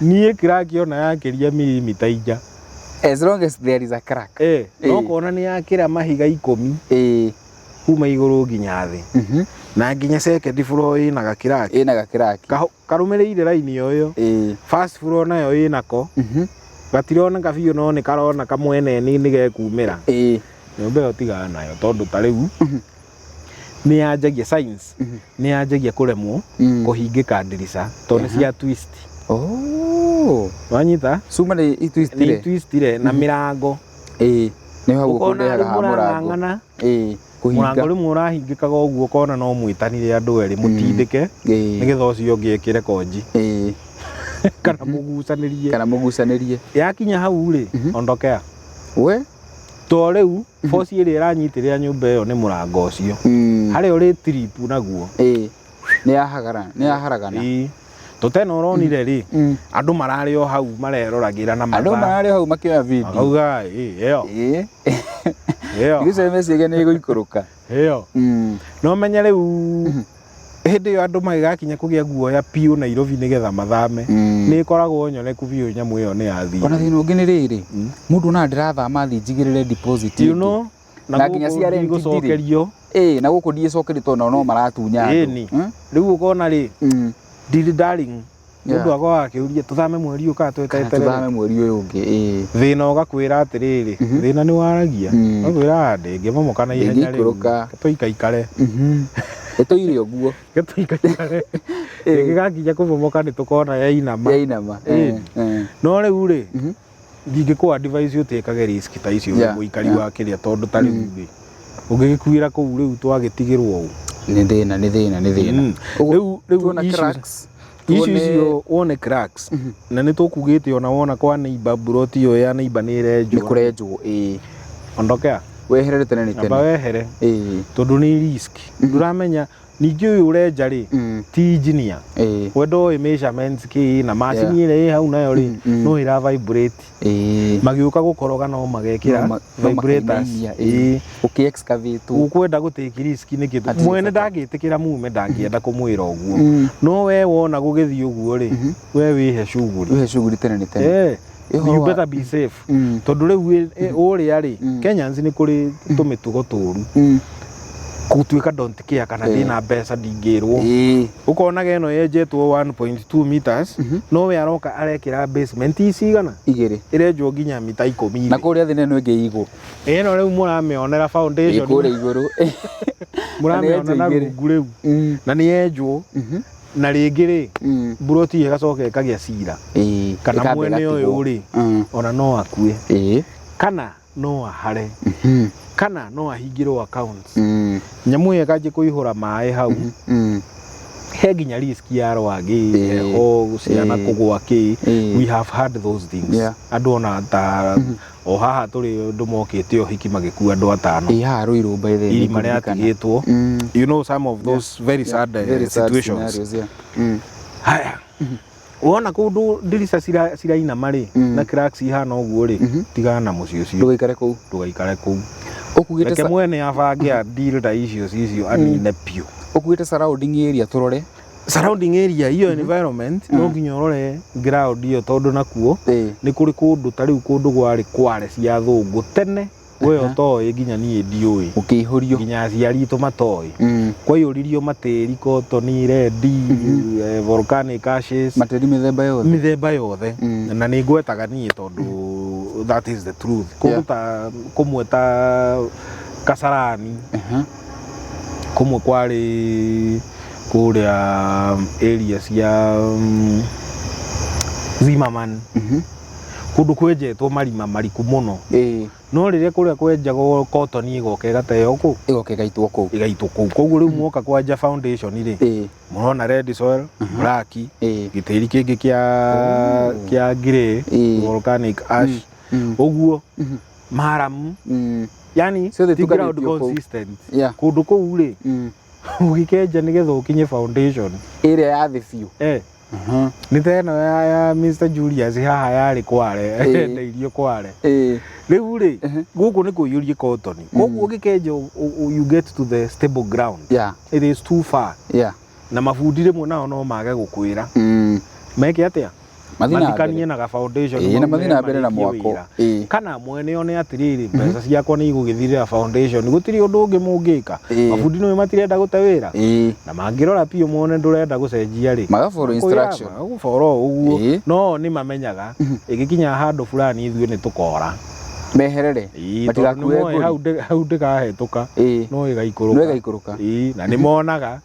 niĩ kiraki ona yakeria milimita ija as long as there is a crack no kona nĩ yakĩra mahiga 10 kuma igũrũ nginya thĩ na nginya second floor ĩna gakiraki karũmĩrĩire raini yo first floor nayo ĩnako gatironeka biũ no nĩ karona kamwene nĩ gekumĩra nyũmba ĩyo tiga nayo tondũ ta rĩu nĩ yanjagia signs nĩ yanjagia kũremwo kũhingĩka ndirica tondũ nĩ cia twist wanyita cuma nĩ twistire na mĩrango nĩ hau ũkũndehaga ha mũrango mũrango rĩmwe ũrahingĩkaga ũguo kona no mwĩtanire andũ erĩ mũtindĩke nĩgetha ũcio ũngĩ ekĩre konji kana mũgucanĩrie yakinya hau rĩ ondokea to rĩu force ĩrĩa ĩranyitĩrĩra nyũmba ĩyo nĩ mũrango ũcio harĩa ũrĩ trip naguo nĩ yaharagana tũtena ũronire rĩ andũ mararĩ o hau mareroragĩra na andũ mararĩ hau makĩoya video auga gĩceme ciĩge nĩ gũikũrũka no menya rĩu hĩndĩ ĩyo andũ magĩgakinya kũgĩa guoya piũ Nairobi nĩgetha mathame nĩ ĩkoragwo nyoneku biũ nyamũ ĩyo nĩ yathiĩ ona thĩna ũngĩ nĩ rĩrĩ mũndũ na ndĩrathama thiĩ njigĩrĩre deposit na nginya cia rent gũcokerio na gũkũ ndiĩcokerio tondũ no maratunya rĩu ũkona rĩ Didi darling mundu agwa akiuria tuthame mweri uka tweteterere tuthame mweri uyu ungi thina ugakwira atiriri thina ni waragia akwira ndingi momoka na ihenya riu tuikaikare etoire oguo tuikaikare gigakinya kumomoka ni tukona yainama no riu ri ndingikwa advice utikage risk ta icio muikari wa kiria tondu ta riu ungigikuira kuu riu twagitigirwo ni thina riu cracks icio wone cracks na ni tukugite ona wona kwa neighbor broti yo ya neighbor ni renjwo ondokea weherere tene ni tene wehere tondu ni risk nduramenya ningi uyu urenja ri ti engineer wendo measurements ki na machine ile hau nayo ri no ira vibrate magiuka gukoroga no magekira vibrators uki excavate ukwenda gutake risk ni kitu mwene ndagitikira mume ndangienda kumwira uguo no we wona gugithii uguo ri we wihe shughuli tene ni tene you better be safe tondu riu uria ri Kenyans ni kuri tumitugo turu kutuika don't care kana dina mbeca ndingirwo ukonaga eno yenjetwo 1.2 meters no we aroka arekira basement isigana irenjwo nginya mita 10 na kuria thine no ingi igu eno riu muramionera foundation kuria iguru muramionera rungu riu na ni yenjwo na ringi ri buroti igacoka ikagia cira kana mwene uyu ri ona no akue kana no ahare kana no ahingirwo accounts nyamu ye kaje kuihura mai hau he nginya risk ya rwagi o guciana kugwa ki we have had those things andu ona ta o haha turi ndu mokite o hiki magikua andu atano ha ruiru by the way mari atigitwo you know some of those very sad situations haya wona kundu dirisa ciraina mari na cracks ihana uguo ri tigana na mucio cio ndugaikare kuu ukugite ke mwene afangia deal da icio anine pio ukugite surrounding area turore surrounding area hiyo environment no nginya urore ground hiyo tondu nakuo ni kuri kundu tari kundu gwari kware cia thungu tene we otoi nginya nie ndiui ukihurio nginya aciari tu matoi kwa hiyo ririo materi cotton red volcanic ashes materi mithemba yothe na ni ngwetaga nie tondu that is the truth kuruta kumweta Kasarani kumwe kwari kuria area cia Zimmerman kundu kwejetwo marima mariku muno no riria kuria kwenjagwo cotton igoka igateo ku igaitwo ku koguo riu muoka kwanja foundation ri murona red soil black gitiri kingi kia grey volcanic ash uguo maram yani the ground consistent kundu kou ri ugikenja nigetha ukinye foundation area ya thi biu ni teno ya Mr Julius haha yari kware ndeirio kware riu ri guku ni kuyurie cotton koguo ugikenja you get to the stable ground it is too far na mafundi rimwe nao no mage gukwira meke atia mathikanie na foundation na mathina mbere na mwako kana mwene one atiriri mbeca ciakwa ni igugithirira foundation gutiri undu ungi mungika mafundi no matirenda gutewira na mangirora pio muone ndurenda gucenjia ri magaforo instruction uguforo uguo no ni mamenyaga igikinya handu fulani ithuĩ ni tukora meherere matigakue hau ndikahetuka no igaikuruka na ni monaga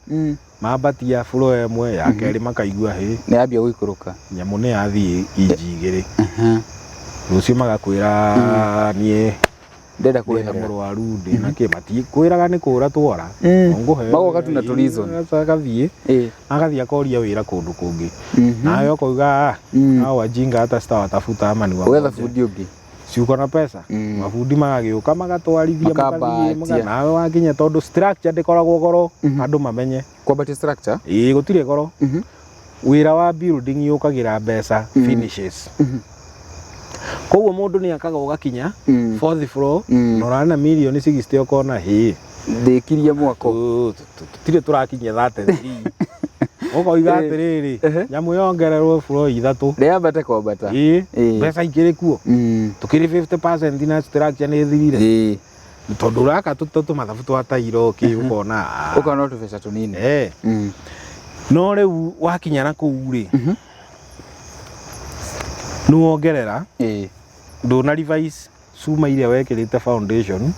mabatia furo emwe ya keri makaigua he ni ambia guikuruka nyamu ni athii injigire rucio magakwira nie ndenda kuhera murwaru ndi na kimati kwiraga ni kura twara nguhe magoka tu na tourism agathie agathia akoria wira kundu kungi nayo akoiga hao wajinga hata sita watafuta amani wa wetha fundi ungi ciuko na pesa mafundi magagiuka magatwarithia magathie nawe wakinya tondu structure ndikoragwo goro andu mamenye kwambati structure gutire goro wira wa building yukagira mbeca finishes koguo mundu ni akaga ugakinya 4th floor norana million 60 okona ndikirie mwako tire turakinya 33 ukoiga atiriri nyamu yongererwo floor ithatu riambate kwambata mbeca ikiri kuo tukiri 50% na structure ni thirire tondu raka tutu mathabu twa tairo ki ukona tubeca tunini no riu wakinya na kuu ri nuongerera nduna revise cuma iria wekirite foundation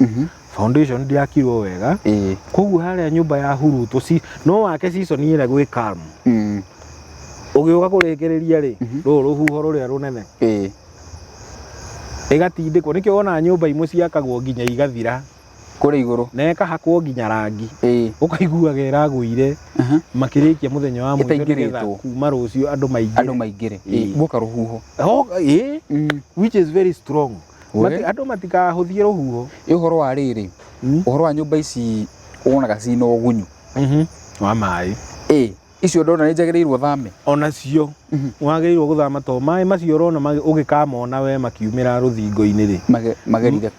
foundation ndiakirwo wega koguo haria nyumba ya huruto no wake season ira gwi calm ugiuka kurekereria ri ruhuho ruria runene igatindikwo nikio wona nyumba imwe ciakagwo nginya igathira kuri iguru na ikahakwo nginya rangi ukaiguaga iraguire makirikia muthenya wa mwisho kuma rucio andu maingire guka ruhuho which is very strong andu matikahuthie ruhuho uhoro wa riri uhoro wa nyumba ici unaga cina ugunyu wa mai icio ndona ni njagiriirwo thame ona cio wagiriirwo guthama to mai macio urona ugikamona we makiumira ruthingo-ini ri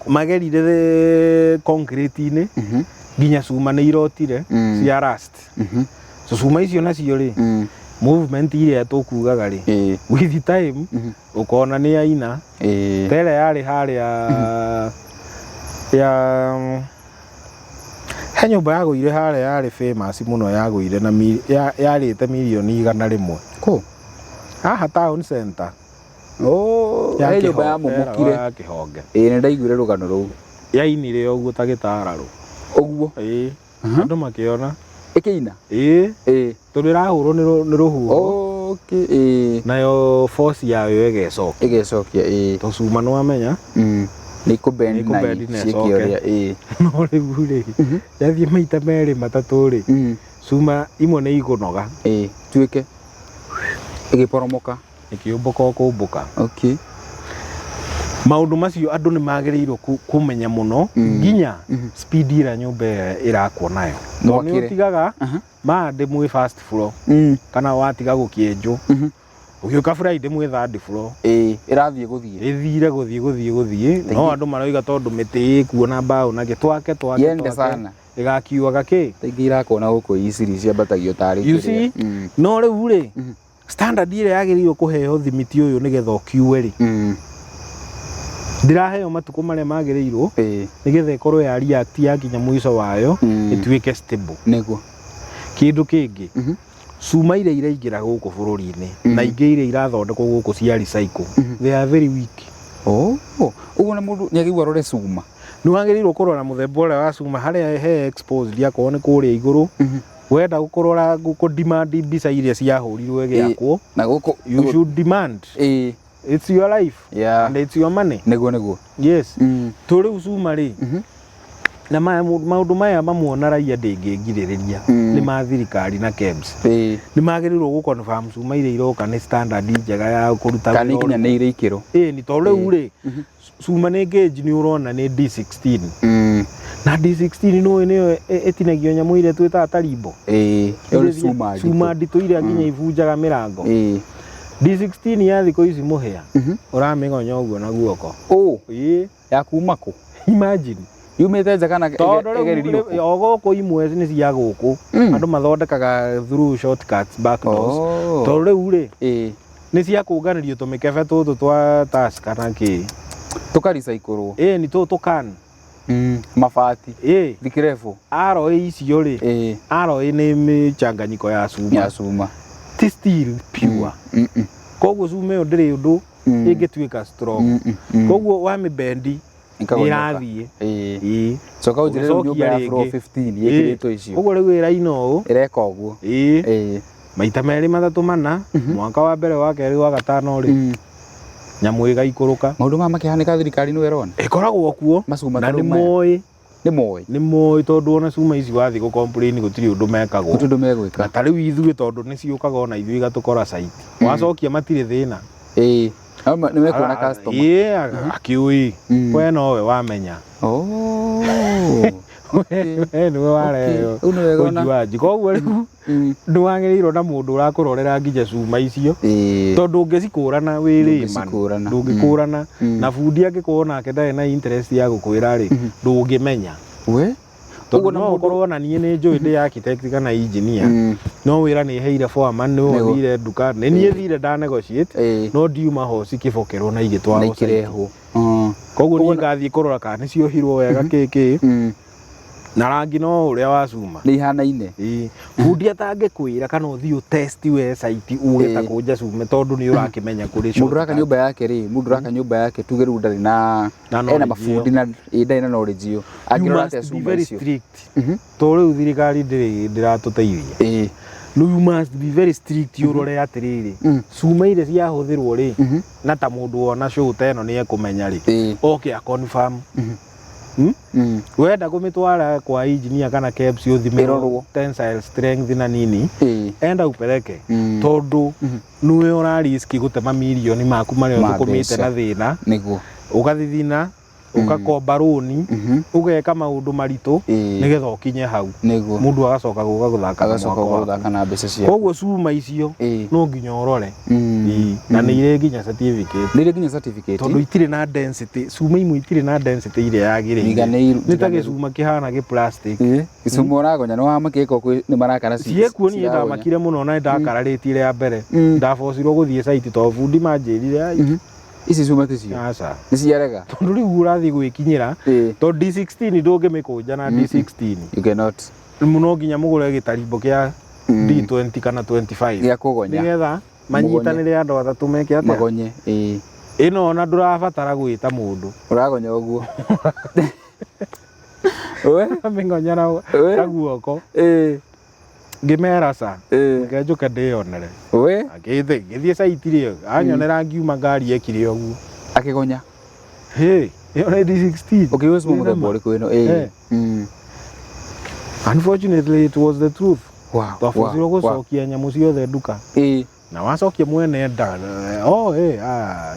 magerire concrete-ini nginya cuma ni irotire cia rust so cuma icio nacio ri movement iria tukugaga ri with time ukona ni aina tere yari haria ya nyumba yaguire haria yari famous muno yaguire na yarite milioni 100 ko haha town center ya nyumba ya mumukire ya kihonge ni ndaiguire rugano ruu yainire uguo ta gitararu uguo andu makiona ikiina turirahurwo ni ruhuho nayo force yayo igecokia to cuma no amenya ni kubendi na cikioria no riu ri yathie maita meri matatu ri cuma imwe ni igunoga tuike igiporomoka ikiumbuka kumbuka maundu macio andu ni magiriirwo kumenya muno nginya speed ira nyumba irakwo nayo no ni utigaga mande mwi first floor kana watiga gukienjo ugiuka Friday mwi third floor irathie guthie no andu maroiga tondu miti kuona mbao na gitwake yende sana igakiuaga ki taingi irakona guku isiri cia batagio tari you see no riu ri standard ire yagirirwo kuheo thimiti uyu nigetha ukiue ri ndiraheo matuko maria magirirwo nigetha ikorwo ya react yakinya mwico wayo ituike stable niguo kindu kingi cuma iria iraingira guku bururi-ini na ingi iria irathondekwo guku cia recycle they are very weak uguo na mundu nyagirwo rore cuma ni wagirirwo kurora muthemba uria wa cuma haria he exposed yakorwo ni kuria iguru wenda gukorora guku demand mbica iria ciahurirwo giakwo na guku you should demand it's your life and it's your money niguo yes turi cuma ri na maundu maya mamuona raia ndingingiririria ni ma thirikari na KEBS ni magirirwo gu confirm cuma iria iroka ni standard njega ya kuruta kana nginya ni ire ikiro ni to riu ri cuma ni gauge ni urona ni D16 na D16 no niyo etinagio nyamu ile twita tarimbo cuma nditu iria nginya ibunjaga mirango D16 ya thiko ici muhia uramigonya uguo na guoko ya kuma ku imagine yumite nja kana egeririo ogoku imwe ni cia guku andu mathondekaga through shortcuts back doors to riu ri ni cia kunganirio tumikebe tutu twa task kana ki tukaricyclwo ni tukan mabati thikirefu aro icio ri aro ni michanganyiko ya cuma ti steel pure koguo cuma yo ndiri undu ingituika strong koguo wa mibendi irathie coka ujire nyumba ya floor 15 yekiritwo icio koguo riu iraino u ireka uguo maita meri mathatu mana mwaka wa mbere wa keri wa gatano ri nyamu igaikuruka maundu ma makihanika thirikari ni werona ikoragwo kuo na ni moi tondu ona cuma ici wathi gu complain gutiri undu mekagwo undu megwika na tari ithuĩ tondu ni ciukaga ona ithuĩ igatukora site wacokia matire thina ni mekuona customer akiui we nowe wamenya niwe wareo ujuaji koguo riu nĩwagĩrĩirwo na mũndũ ũrakũrorera nginya cuma icio tondũ ũngĩcikũrana wĩrĩma ndũngĩkũrana na bundi angĩkorwo nake ndarĩ na interest ya gũkwĩra rĩ ndũngĩmenya tondũ no ũkorwo na niĩ nĩ njũĩ ndĩ architect kana engineer no wĩra nĩ heire foreman nĩ ũthire nduka nĩ niĩ thire nda negotiate no ndiuma ho cikĩbokerwo na igĩtwarwo ikĩrehwo koguo niĩ ngathiĩ kũrora kana nĩ ciohirwo wega kĩkĩ na rangi no uria wa cuma nĩ ihanaine bundi atangikwira kana uthio test we site ugeta kunja cume tondu ni urakimenya kuri mundu raka nyumba yake mundu raka nyumba yake tuge ru ndari na ena mabundi na ndai na knowledge yo angirora ate cuma icio to riu thirikari ndiratuteithia no you must be very strict urore atiriri cuma ire ciahuthirwo ri na ta mundu ona show teno ni ekumenya ri okay a confirm wenda kumitwara kwa engineer kana KEBS uthimiro tensile strength na nini enda upeleke tondu niwe ora risk gutema milioni maku maria tukumite na thina niguo ugathithina ugakomba roni ugeka maundu maritu nigetha ukinye hau mundu agacoka guthaka na mbeca cia koguo cuma icio no nginya urore na ni ire nginya certificate tondu itire na density cuma imwe itire na density ire yagire ni ta gicuma kihana gi plastic gicuma uragonya no wamakiko ni marakana ciekuo ni ndamakire muno na ndakararĩtie ya mbere ndabocirwo guthie site to bundi manjirire ici cuma ticio aca ni ciarega tondu riu urathi gwikinyira to D16 ndungimikunja na D16 you cannot muno nginya mugure gitarimbo kia D20 kana 25 ya kugonya nigetha manyitanire andu athatu meke atia magonye ino ona ndurabatara gwita mundu uragonya uguo we amengonya na guoko ngimera sa ngejuka ndionere we ngithie site rio anyonera ngiuma ngari ekire uguo akigonya yo na D16 okay wewe mumo bori kwino unfortunately it was the truth wow gucokia nyamu ciothe nduka na wacokia mwene nda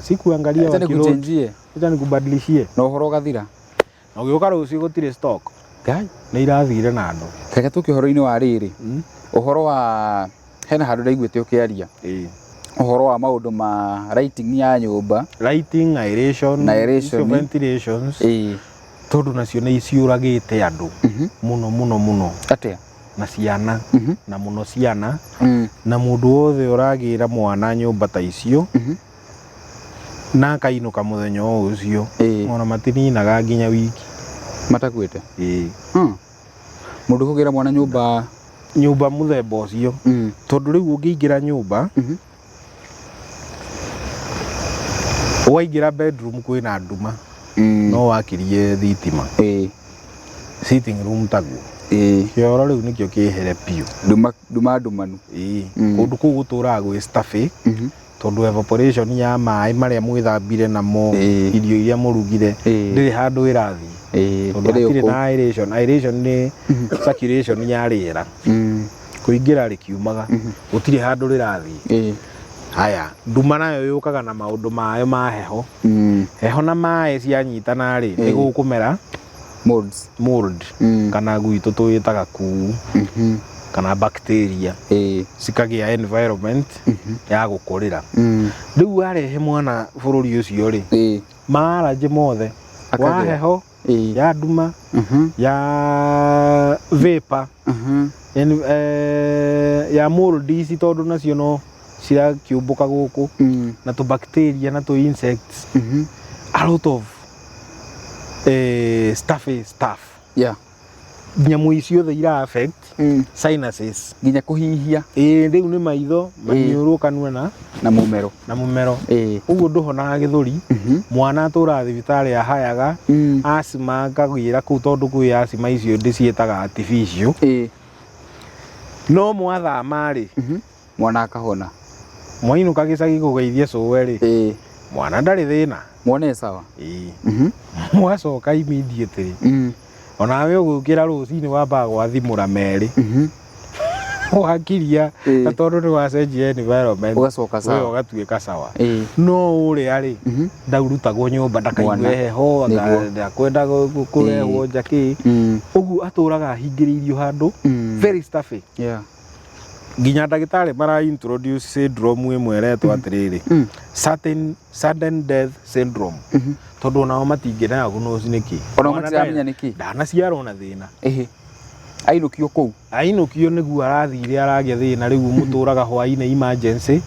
sikuangalia wakichenjie acha nikubadilishie no horo gathira na ugiuka rucio gutire stock ngai ni irathire na andu kaka tukihoro-ini wa riri uhoro wa hena handu ndaiguite ukiaria uhoro wa maundu ma lighting ya nyumba aeration ventilations tondu nacio ni ciuragite andu muno atia na ciana na muno ciana na mundu wothe uragira mwana nyumba ta icio na kainuka muthenya ucio ona matininaga nginya wiki matakwite mundu kugira mwana nyumba muthemba ucio tondu riu ungiingira nyumba waingira bedroom kwina nduma no wakirie thitima sitting room taguo kioro riu nikio kihere piu ndumanu kundu kuu gutura gwi staffy tondu evaporation ya mai maria mwithambire namo irio iria murugire ndiri handu irathi tondu na aeration ni circulation ya riera kuingira rikiumaga gutire handu rirathi haya nduma nayo yukaga na maundu mayo ma heho heho na mai cianyitana ri ni gukumera mold kana guito tuyitaga kuu kana bacteria cikagia environment ya gukurira riu arehe mwana bururi ucio ri maaraje mothe wa heho ya nduma ya vapor ya mold ici tondu nacio no cira kiumbuka guku na tu bacteria na tu insects a lot of stuff nyamu icio the ira affect sinuses nginya kuhihia riu ni maitho maniuru kanua na mumero uguo nduhonaga githuri mwana atura thibitari ahayaga asima ngagwira ku tondu kwi asima icio ndicietaga artificial no mwathama ri mwana akahona mwainuka gicagi kugeithia cuwe ri mwana ndari thina mwone sawa mwacoka immediately onawe ugukira rucini wamba gwathimura meri wakiria na tondu ni wacenjia environment ugacoka sawa ugatuika sawa no uri ari ndaurutagwo nyumba ndakaigue heho ndakwenda kurehwo njaki ugu aturaga hingiriirio handu very stuffy nginya ndagitari mara introduce syndrome imwe retwo atiriri sudden death syndrome tondu nao matingina yaguno niki ona matiramenya niki ndana ciarwo na thina ainukio kou ainukio niguo arathire aragia thina riu muturaga hwaine emergency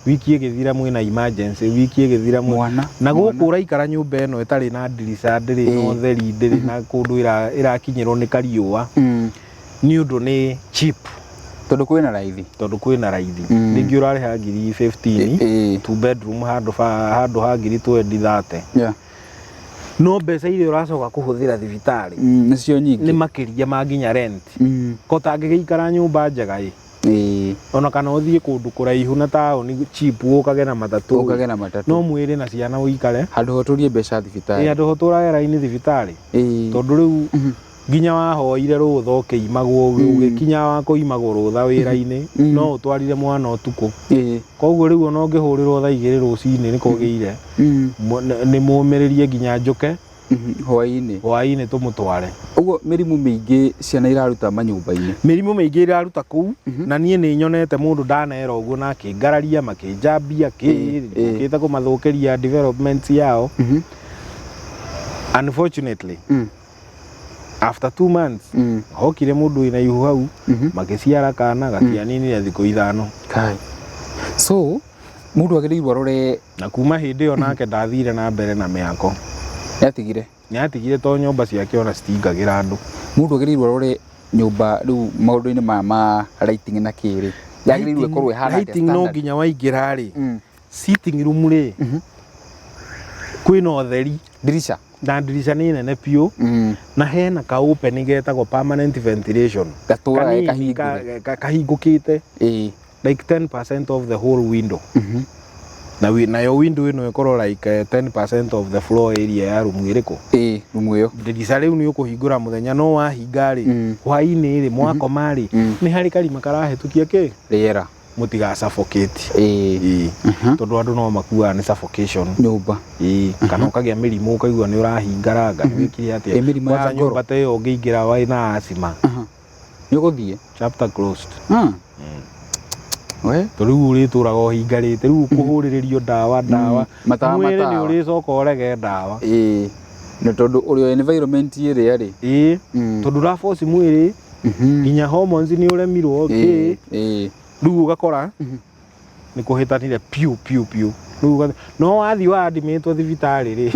wiki igithira mwina emergency wiki igithira mwana na guku uraikara nyumba eno itari na dirisha ndiri no theri ndiri na kundu irakinyirwo ni kariua ni undu ni cheap tondu kwina raithi ningi urareha ngiri 15 two bedroom handu ha ngiri 20 30 no mbeca iria uracoka kuhuthira thibitari nicio nyingi ni makiria manginya rent ko tangiikara nyumba njega ona kana uthie kundu kuraihu na taoni cheap ukage na matatu no mwiri na ciana uikare handu hoturie mbeca thibitari handu hoturage raini thibitari tondu riu nginya wahoire rutha ukiimagwo ugikinya wa kuimagwo rutha wira-ini no utwarire mwana utuku koguo riu ona ungihurirwo thaa 2 rucini ni kugiire ni mumiririe nginya njuke hwaini tumutware uguo mirimu mingi ciana iraruta manyumba-ini mirimu mingi iraruta kuu na nie ni nyonete mundu ndanera uguo na akingararia makinjambia ukite kumathukiria development yao unfortunately after 2 months hokire mundu ina ihu hau magiciara kana gatianinire thikũ 5 kai so mundu agiriirwo arore na kuma hindi yo nake ndathire na mbere na miako niatigire to nyumba ciake ona citingagira andu mundu agiriirwo arore nyumba riu maundu-ini ma lighting na kiri yagiriirwo ikorwo ihana lighting no nginya waingira ri sitting room ri kwina utheri dirisha na dirisha ni nene piu na hena ka open getagwo permanent ventilation gatura kahingukite like 10% of the whole window na yo window ino ikorwo like 10% of the floor area ya room iriku room iyo dirisha riu ni ukuhingura muthenya no wahinga ri hwaini ri mwakoma ri ni hari karima karahetukia ki riera mutiga suffocate tondu andu no makua ni suffocation nyumba kana ukagia mirimu ukaigua ni urahingaraga wikire atia kwanza nyumba ta iyo ngiingira waina asima ni uguthie chapter closed we toriu uriituraga uhingarite riu kuhuriririo dawa mwiri ni uricoka urege dawa na tondu urio environment iria ri tondu ra force mwiri nginya hormones ni uremirwo riu ugakora ni kuhitanire piu riu no wathi wa admitwo thibitari ri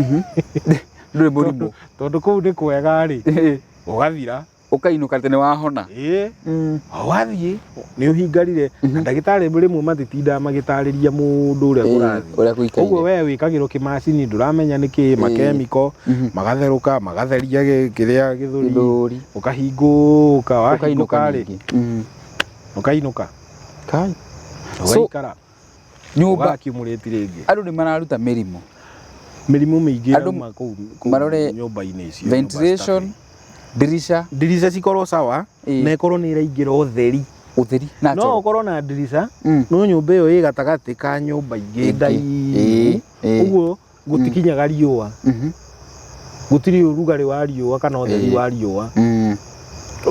nduri murimu tondu kuu ni kwega ri ugathira ukainuka tene wahona wathi ni uhingarire ndagitari rimwe matitinda magitariria mundu uria kurathi uguo we wikagirwo kimacini nduramenya niki makemiko magatheruka magatheria kiria githuri ukahinguka wahinguka ri ukainuka kai ugaikara nyumba accumulate ringi andu ni mararuta mirimu mingi rauma kuu marore nyumba-ini icio ventilation dirisha cikorwo sawa na ikorwo ni iraingira utheri no ukorwo na dirisha no nyumba iyo ĩ gatagati ka nyumba ingĩ ndai uguo gutikinyaga riũa gutiri urugari wa riũa kana utheri wa riũa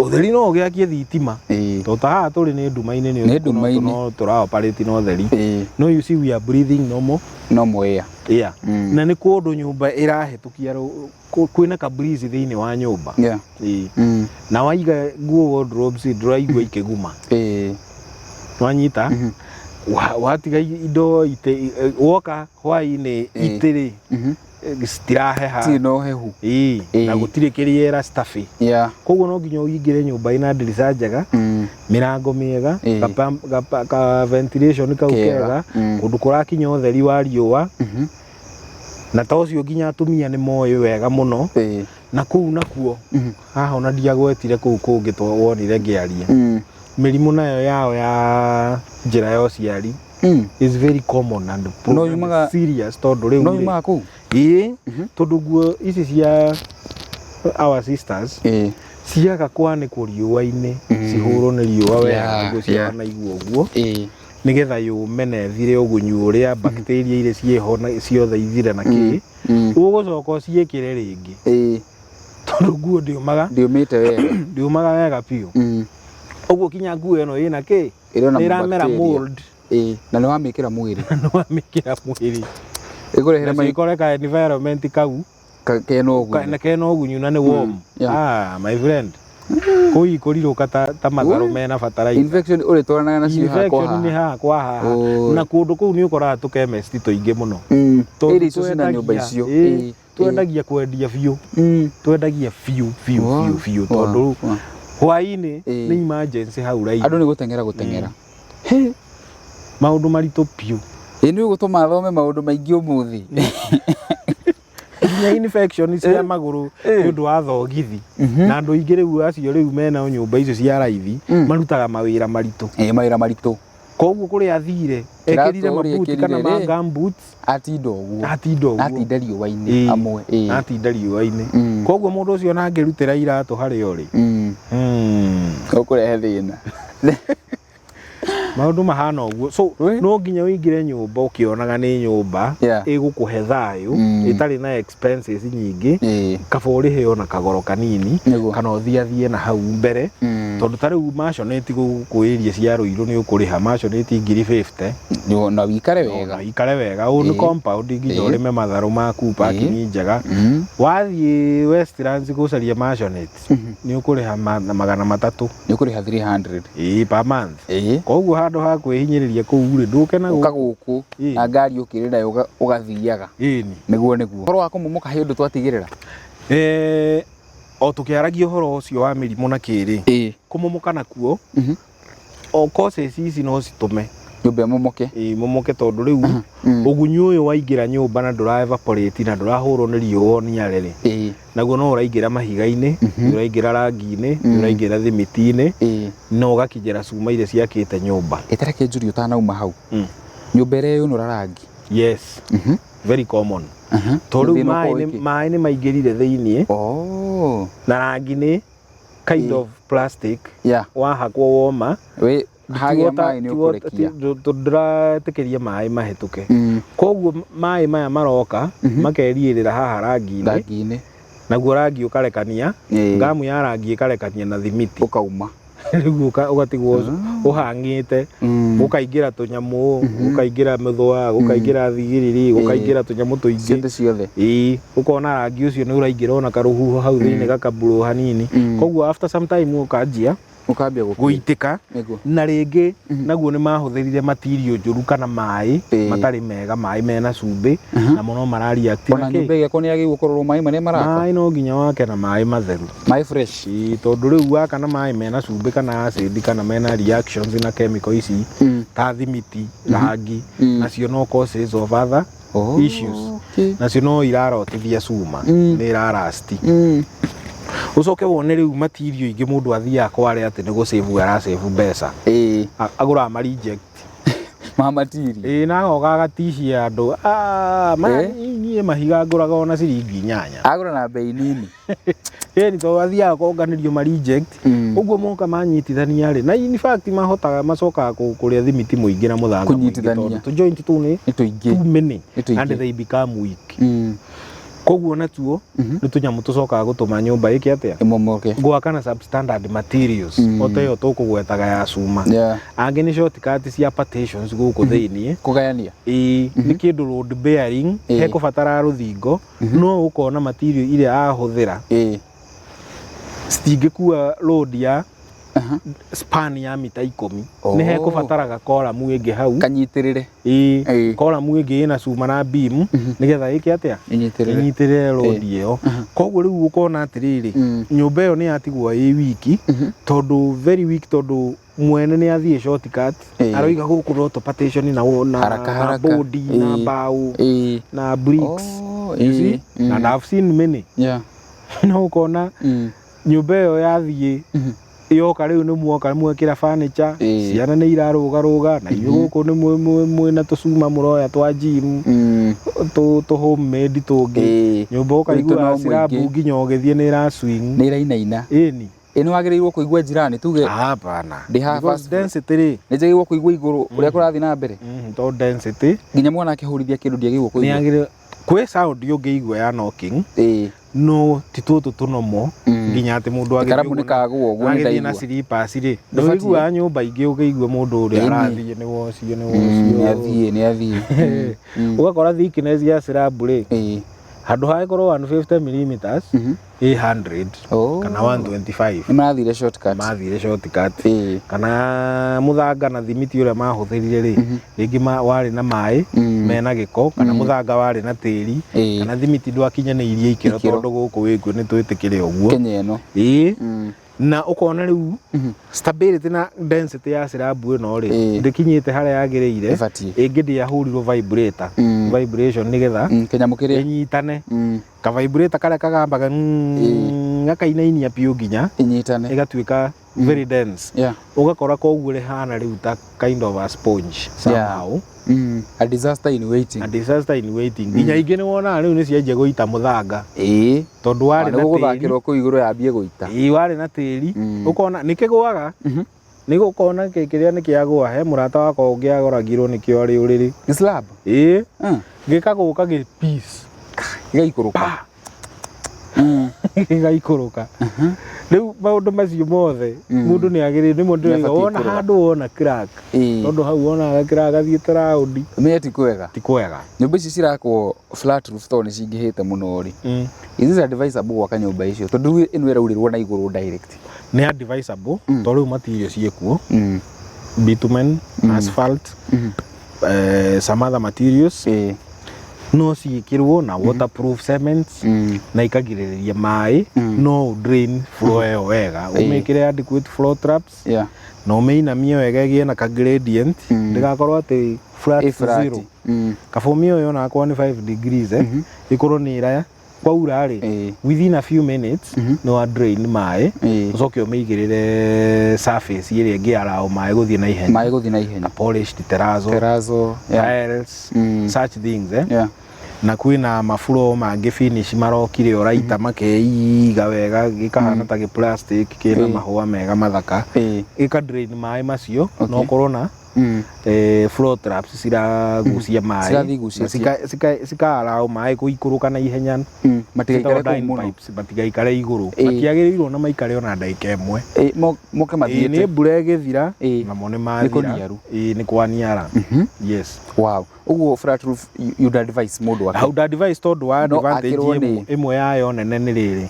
utheri no ugiakie thitima to taha turi ni nduma-ini ni no tura operate no utheri no you see we are breathing normal air na ni kundu nyumba irahetukia kwina ka breeze thiini wa nyumba na waiga nguo wardrobes ndiraigua ikiguma wanyita watiga indo ite woka hwaini itiri stiraheha tino hehu na gutire kiriera staffi koguo no nginya uingire nyumba ina dirisha njega mirango miega ka ventilation kau kega kundu kurakinya utheri wa riũa na tocio nginya atumia ni moyo wega muno na kuu nakuo haha ona ndiagwetire kuu kungi wonire ngiaria mirimu nayo yao ya njira ya uciari is very common and serious tondu riu no yumaga kuu tondu nguo ici cia our sisters ciaga kwanikwo riũa-ini cihurwo ni riũa wega niguo ciana igua uguo nigetha yume na ethire ugunyu uria bacteria iria cieho ciothe ithire na ki ugucoka uciikire ringi tondu nguo ndiumaga wega piu uguo kinya nguo ino ina ki iramera mold na ni wamikira mwiri igurehera maikoreka environment kau kena ugunyu na ni warm my friend Kui kuriruka ta matharu mena bataraitha. Infection uri twaranaga nacio ha kwa Infection ni ha kwa ha. Na kundu kuu ni ukoraga tu chemist tuingi muno. Iri icio cina nyumba icio. Twendagia kwendia biũ. Twendagia biũ tondu hwaini ni emergency hau raithi. Andu ni gutengera. Maundu maritu biũ. Ni ugutuma thome maundu maingi umuthi. Nginya infection cia maguru ni undu wa thogithi. Na andu aingi riu acio riu mena nyumba icio cia raithi marutaga mawira maritu. Mawira maritu. Koguo kuri athire ekirire mabuti kana ma gumboots atinda uguo atinda riũa-inĩ amwe atinda riũa-inĩ. Koguo mundu ucio na angirutira iratu hari ori ukurehe thina. Maundu mahana uguo. So no nginya uingire nyumba ukionaga ni nyumba igukuhe thayu itari na expenses nyingi kaba urihe ona kagoro kanini kana uthiathie na hau mbere tondu tariu masioneti gukuiria cia ruiru ni ukuriha masioneti 50 na wikare wega u ni compound nginya urime matharu maku parking njega wathie Westlands gucaria masioneti ni ukuriha magana 3 ni ukuriha 300 per month. Koguo handu ha kwihinyiriria kuu ri nduke na guku na ngari ukirira ugathiaga niguo horo wa kumumoka he undu twatigirira o tukiaragia uhoro ucio wa mirimu na kiri kumumoka nakuo o causes ici no citume nyumba momoke momoke tondu riu ugunyu uyu waingira nyumba na ndura evaporate na ndurahurwo ni riuo niarere naguo no uraingira mahiga-ini uraingira rangi-ini uraingira thimiti-ini no ugakinyira cuma iria ciakite nyumba itareke njuri utanauma hau nyumba ire yunura rangi. Yes, very common. Tondu mai ni maingirire thiini na rangi ni kind of plastic wahakwo woma hagia mai ni ukurekia ndiratekeria mai mahituke. Koguo mai maya maroka makeririra haha rangi-ini naguo rangi ukarekania ngamu ya rangi ikarekania na thimiti ukauma riu ugatigwo uhangite ukaingira tunyamu ukaingira mithwa ukaingira thigiriri ukaingira tunyamu tuingi ciothe ukona rangi ucio ni uraingira ona karuhuho hau thiini gakaburu hanini. Koguo after some time ukajia ukambia guitika na ringi naguo ni mahuthirire material njuru kana mai matari mega mai mena cumbi na muno marari react na nyumba yako ni agirwo kororo mai mane maraka mai no nginya wake na mai matheru mai fresh tondu riu waka na mai mena cumbi kana acid kana mena reactions na chemical ici ta thimiti rangi nacio no causes of other issues nacio no irarotithia cuma ni irarasti ucoke wone riu material ingi mundu athia kware ati ni gusave arasave mbeca agura ma reject ma material na gogaga tici andu nie mahiga nguraga ona ciringi 8 agura na bei nini ni to athia konganirio ma reject uguo moka manyitithania ri na in fact mahotaga macoka kuria thimiti muingi na muthanga muingi to joint tu ni tuingi too many and they become weak. Koguo natuo ni tunyamu tucokaga gutuma nyumba iki atia imomoke gwaka na substandard materials oteyo tukugwetaga ya cuma angi ni shortcut cia partitions guku thiini kugayania ni kindu load bearing he kubatara ruthingo no ukona material iria ahuthira stingikua load ya span ya mita 10 ni he kubataraga column ingi hau kanyitirire column ingi ina cuma na beam nigetha iki atia inyitirire load iyo. Koguo riu ukona atiriri nyumba iyo ni yatigwo i wiki tondu very weak tondu mwene ni athie shortcut aroiga guku roto partition na body na bao na bricks and I've seen many no ukona nyumba iyo yathie yoka riu ni muoka mwekira furniture ciana ni irarugaruga na iyo guku ni mwena tucuma muroya twa gym to homemade tungi nyumba ukaigua sirabu nginya ugithie ni ra swing ni irainaina ni wagirirwo kuigua jirani tuge hapana because density ri ni jagirwo kuigua iguru uria kurathi na mbere to density nginya mwana akihurithia kindu ndiagirwo kuigua ni agire kwe sound yungiigua ya knocking no titutu tunomo nginya ati mundu agikaramu ni kagwo uguo ni ndaigua na slippers ri ndigua nyumba ingi ugiigua mundu uria arathie ni wocio ni athie ugakora thickness ya slab ri Handu hakorwo 150 millimeters 100 kana 125 mathire shortcut kana muthanga na thimiti uria mahuthirire ri ringi wari na mai mena giko kana muthanga wari na tiri kana thimiti ndwakinyaniirie ikiro tondu guku wiguo ni twitikire uguo Kenya ino na ukona riu stability na density ya slab ino ri ndikinyite haria yagireire ingidi yahurirwo vibrator vibration nigetha Kenya mukiria inyitane ka vibrator karia kagambaga ngakainainia piu nginya inyitane igatuika very dense ugakora koguo rihana riu ta kind of a sponge somehow a disaster in waiting nginya ingi ni wona riu ni cianjia guita muthanga tondu wari na tiri guthakirwo ku iguru yambie guita wari na tiri ukona nikigwaga nigukona kiria nikiagwa he murata wako ungiagoragirwo nikio ari uriri slab gikaguka gi piece igaikuruka igaikuruka riu maundu macio mothe mundu ni agirire ni mundu wona handu wona crack tondu hau wona crack athiete round me ti kwega nyumba ici cirakwo flat roof to ni cingihite muno ri is this advisable gwaka nyumba icio tondu ino iraurirwo na iguru direct ni advisable to riu materials ciekuo bitumen asphalt some other materials no ciikirwo na waterproof cements na ikagiririria mai no drain flow eo wega umikire adequate flow traps no meinamie wega gie na ka gradient ndigakorwo ati flat zero kafomio yo na kwa ni 5 degrees ikorwo ni ira kwaura ri within a few minutes no drain mai ucoke umeigirire surface iria ingi allow mai guthie na ihenya polished terrazzo tiles such things na kwina mafuro mangi finish marokire oraita makeiga wega gikahana ta plastic kina mahua mega mathaka ika drain mai macio no korona flow traps ciragucia mai sika allow mai kuikuruka na ihenya matigaikare iguru matiagirirwo na maikare ona ndaika imwe moke mathiete ni mbura igithira na mone mathira ni kwaniara yes wow uguo flat roof you advise mundu wake how advise tondu wa advantage imwe yayo nene ni riri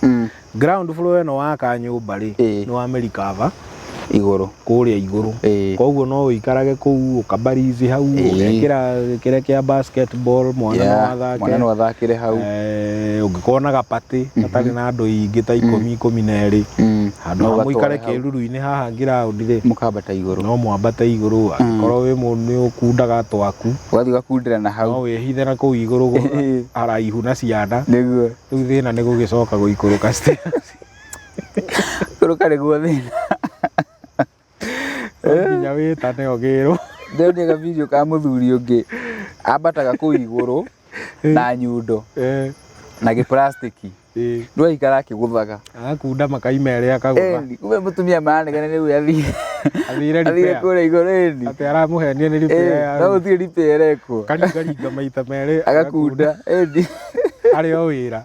ground floor eno waka nyumba ri ni wa merikava iguru kuria iguru koguo no uikarage kuu ukabarizi hau ukekira kire kia basketball mwana no athakire hau ungikona gapati gatari na andu ingi ta 12 handu ha muikare kiruru-ini haha ground ri mukambata iguru no mwambata iguru akorwo wi mundu ni ukundaga twaku wathi gakundira na hau no wihithe na kuu iguru araihu na cianda niguo riu thina ni gugicoka guikuruka stairs kuruka niguo thina nginya witane ogirwo ndone ga video ka muthuri ungi ambataga ku iguru na nyundo na gi plastic ndwa ikara akiguthaga akunda makaimere akagutha kumbe mutumia maanegane ni uya athire kure iguru ati aramuhenia ni repair no uthire repair eko karinga maita mere agakunda ari o wira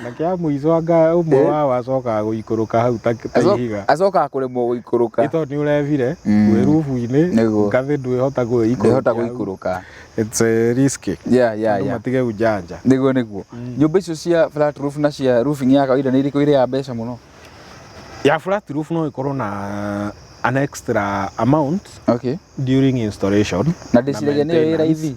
na kia muico anga umwe wa acoka guikuruka hau ta ihiga acoka kuremwo guikuruka ito ni urevire rufu-ini ngathi ndwihota guikuruka it's risky matige ujanja niguo nyumba icio cia flat roof na cia roofing ya kawaida ni iriku iri ya mbeca muno ya flat roof no ikorwo na an extra amount during installation na ndiciragia niyo ira ithi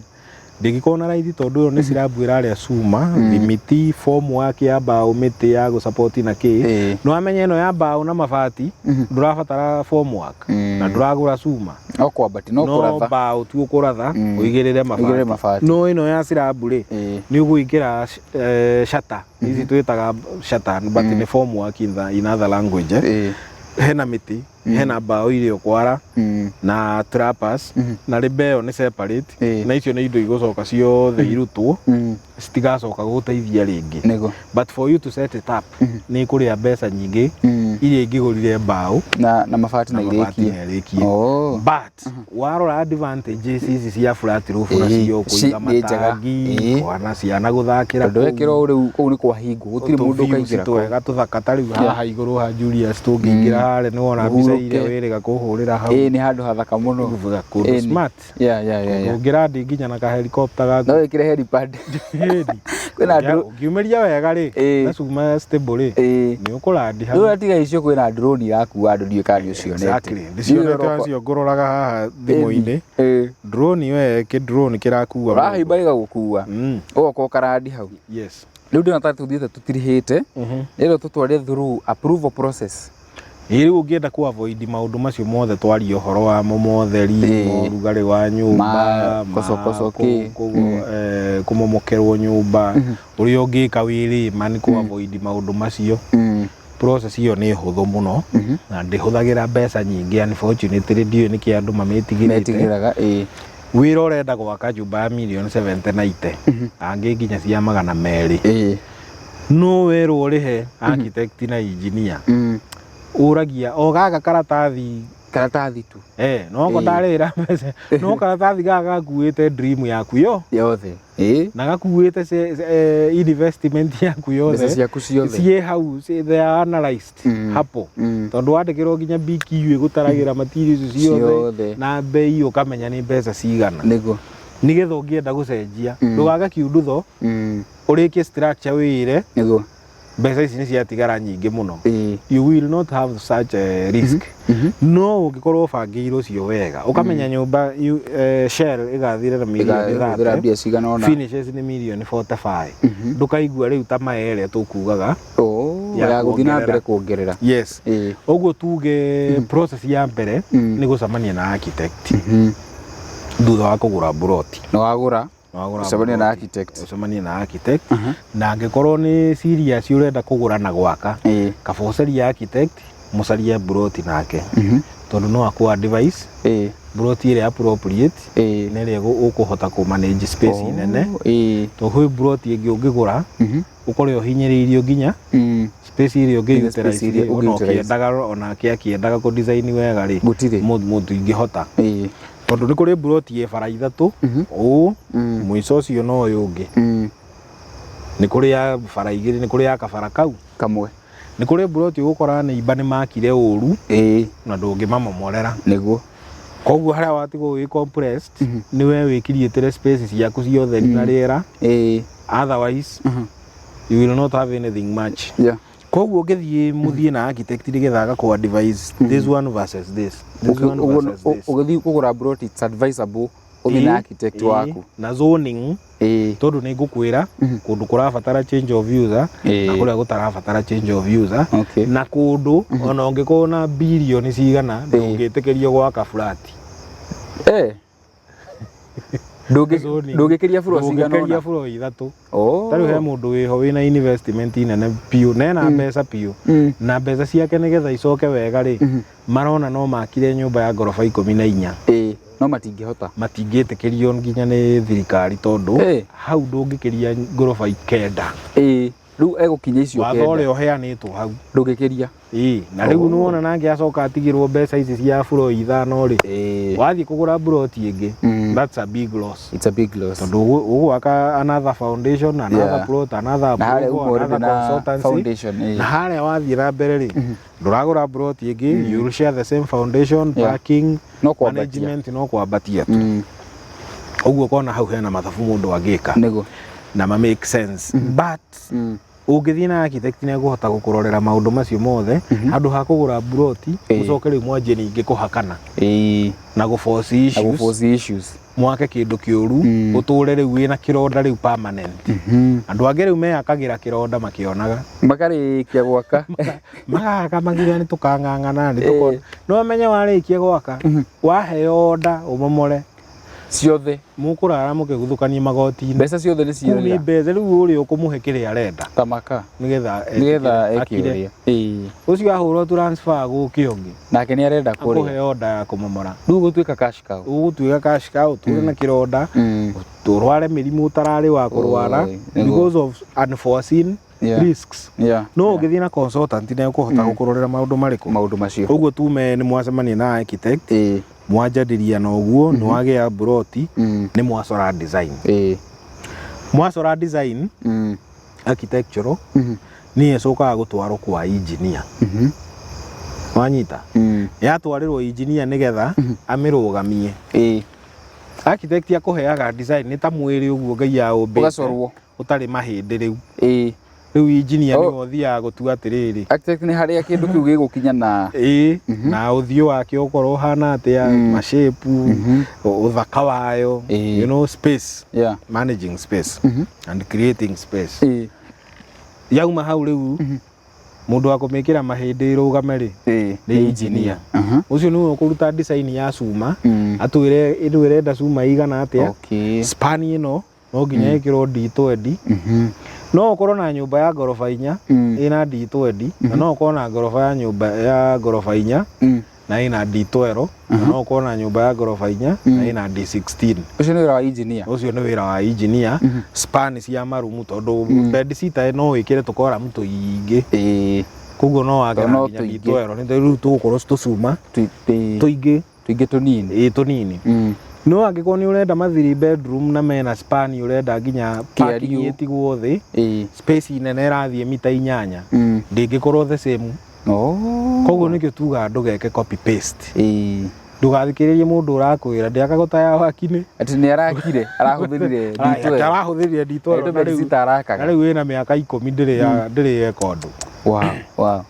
ndingikona raithi tondu ni cirambwira aria cuma thimiti form wake ya mbao miti ya gu support na ki no amenye ino ya mbao na mabati ndurabatara form work na nduragura cuma no kwambati no kuratha no mbao tu ukuratha uigirire mabati no ino ya ciramburi ni uguikira shutter ici twitaga shutter but ni form work in other language hena miti hena mbao irio kwara na trappers na ribeo ni separate na icio ni indo igucoka ciothe irutwo citigacoka guteithia ringi but for you to set it up ni kuria mbeca nyingi iria ingigurire mbao na mabati na irikie but warora advantages ici cia flat roof na cio kuiga matangi kwana ciana guthakira tondu wekirwo riu kou ni kwa hingo gutiri mundu kaingira twega tuthaka tari haha iguru ha Julius tungiingira hare ni wona mbica iria wiriga kuhurira hau ni handu hathaka muno smart yeah ungira ndi nginya na ka helicopter gaku no wikire helipad kwina drone ukiumeria wega ri na cuma stable ri ni ukurandi hau atiga icio kwina drone irakuwa andu ndiwe kari ucionete exactly ndicionete acio ngororaga haha thimu-ini drone we ki drone kirakuwa rahimba igagukuwa ugoka ukarandi hau yes riu ndina tuthiete tutirihite rero tutware through approval process riu ungienda ku avoid maundu macio mothe twari uhoro wa momotheri urugari wa nyumba kosokosoki kumomokerwo nyumba uri ungika wiri mani ku avoid maundu macio process iyo ni huthu muno na ndihuthagira mbeca nyingi unfortunately ndio ni ki andu mametigiraga wira urenda gwaka nyumba ya million 70-90 angi nginya cia magana meri no wero urihe architect na engineer uragia o gaga karatathi tu no ko ndarira mbeca no karatathi gaga gakuite dream yaku yothe na gakuite investment yaku yothe ciaku ciothe cie hau they are analyzed hapo tondu wandikirwo nginya BQ gutaragira materials ciothe na bei ukamenya ni mbeca cigana nigetha ungienda gucenjia ndugaga kiundutho urikie structure wire mbeca ici ni ciatigara nyingi muno you will not have such a risk no ungikorwo bangirwo cio wega ukamenya nyumba shell igathire na million finishes ni million 45 ndukaigua riu ta maere tukugaga ya guthina mbere kuongerera yes uguo tuge process ya mbere ni gucamania na architect thutha wa kugura broti no wagura ucemania na architect na angikorwo ni serious urenda kugura na gwaka kaboceria architect mucarie broti nake tondu no aku advice broti ire appropriate nere ukuhota ku manage space nene to hui broti ingi ungigura ukore uhinyiriirio nginya space ire ungiutilize ukiendaga ona kiendaga ku design wega ri mutu ingihota tondu ni kuri broti ye bara ithatu mwico cio no yungi ni kuri ya bara igiri ni kuri ya kabara kau kamwe ni kuri broti ugukora ni iba ni makire uru na ndungi mamomorera niguo koguo haria watigwo wi compressed ni we wikirietire spaces ciaku ciothe na riera otherwise you will not have anything much koguo ungithie muthie na architect nigethaga ku advise this one versus this ugithie kugura broti it's advisable na architect waku na zoning tondu ni ngukwira kundu kurabatara change of user na kuria gutarabatara change of user na kundu ona ungikorwo na billion cigana ndungitikirio gwaka flat ndungikiria floor cigana ndungikiria floor ithatu tari he mundu wiho wina investment nene piu nena mbeca piu na mbeca ciake nigetha icoke wega ri marona no makire nyumba ya gorofa 14 no matingitikirio nginya ni thirikari tondu hau ndungikiria gorofa 9 riu egukinya icio kenda wathore oheanitwo hau ndungikiria na riu no ona nangi acoka atigirwo mbeca ici cia floor ithano ri wathi kugura broti ingi that's a big loss it's a big loss tondu ugwaka another foundation another plot another foundation na haria wathi na mbere ri nduragura broti ingi you will share the same foundation parking management no kwambatia tu uguo kona hau hena mathabu mundu angika na ma make sense but ungithie na architect ne guhota gukurorera maundu macio mothe andu ha kugura broti ucoke ri mwanjie ningi kuhakana na go force issues mwake kindu kiuru uture riu wina kironda riu permanent andu angi riu meyakagira kironda makionaga makarikia gwaka magaka magira ni tukangangana ni tukona no menye warikia gwaka waheo order umomore ciothe mukurara mukiguthukania magoti mbeca ciothe ni ciothe ni mbeca riu uri ukumuhe kiri arenda tamaka nigetha ekiria ucio ahurwo transfer gukiongi nake ni arenda kuri akuhe order ya kumomora riu gutuika cash cow ugutuika cash cow ture na kironda turware mirimu utarari wa kurwara because of unforeseen risks no ugithie na consultant ne ukuhota gukurorera maundu macio uguo tume ni mwacemania na architect mwajadiria na uguo ni wagia broti ni mwacora design mwacora design architectural ni ecokaga gutwarwo kwa engineer wanyita yatwarirwo engineer nigetha amirugamie architect akuheaga design ni ta mwiri uguo ngai ya umbe utari mahindi riu riu engineer ni othiaga gutua atiriri architect ni haria kindu kiu gigukinya na na uthio wake ukorwo hana atia mashape uthaka wayo you know space managing space and creating space yauma hau riu mundu akumikira mahindi rugame ri ni engineer ucio ni ukuruta design ya cuma atwire indu irenda cuma igana atia span ino no nginya ikirwo D20 no ukorwo na nyumba ya gorofa 4 ina D20 na no ukorwo na gorofa ya nyumba ya gorofa 4 na ina D12 na no ukorwo na nyumba ya gorofa 4 na ina D16 ucio ni wira wa engineer span cia marumu tondu bed sitter no wikire tukora mtu ingi kugo no wage na D12 ni riu tugukorwo tucuma tuingi tunini no angiko ni urenda mathiri bedroom na mena span urenda nginya parking itigwo thi space nene rathie mita 8 ndingikorwo the same koguo nikio tuga ndugeke copy paste ndugathikiririe mundu urakwira ndiakagutaya wakini ati ni arakire arahuthirire D12 na riu ina miaka 10 ndiri ekondu wow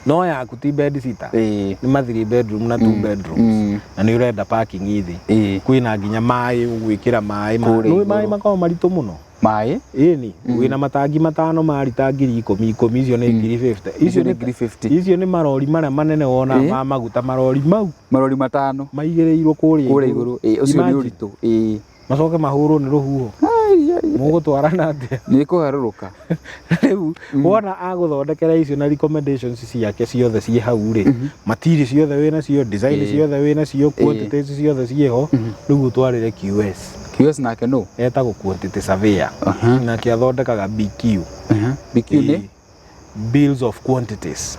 no yaku ti bed sitter ni mathiri bedroom na 2 bedrooms na ni urenda parking ithi kwina nginya mai ugwikira mai makao marito muno mai ni wina matangi matano marita ngiri 10 icio ni ngiri 50 icio ni marori maria manene wona ma maguta marori matano maigireirwo kuria iguru ucio ni uritu macoke mahurwo ni ruhuho mugutwarana atia ni kuharuruka riu wona aguthondekera icio na recommendations ciake ciothe cie hau ri material ciothe wina cio design ciothe wina cio quantities ciothe cieho riu utwarire QS nake no etagwo quantity surveyor na kiathondekaga BQ ni bills of quantities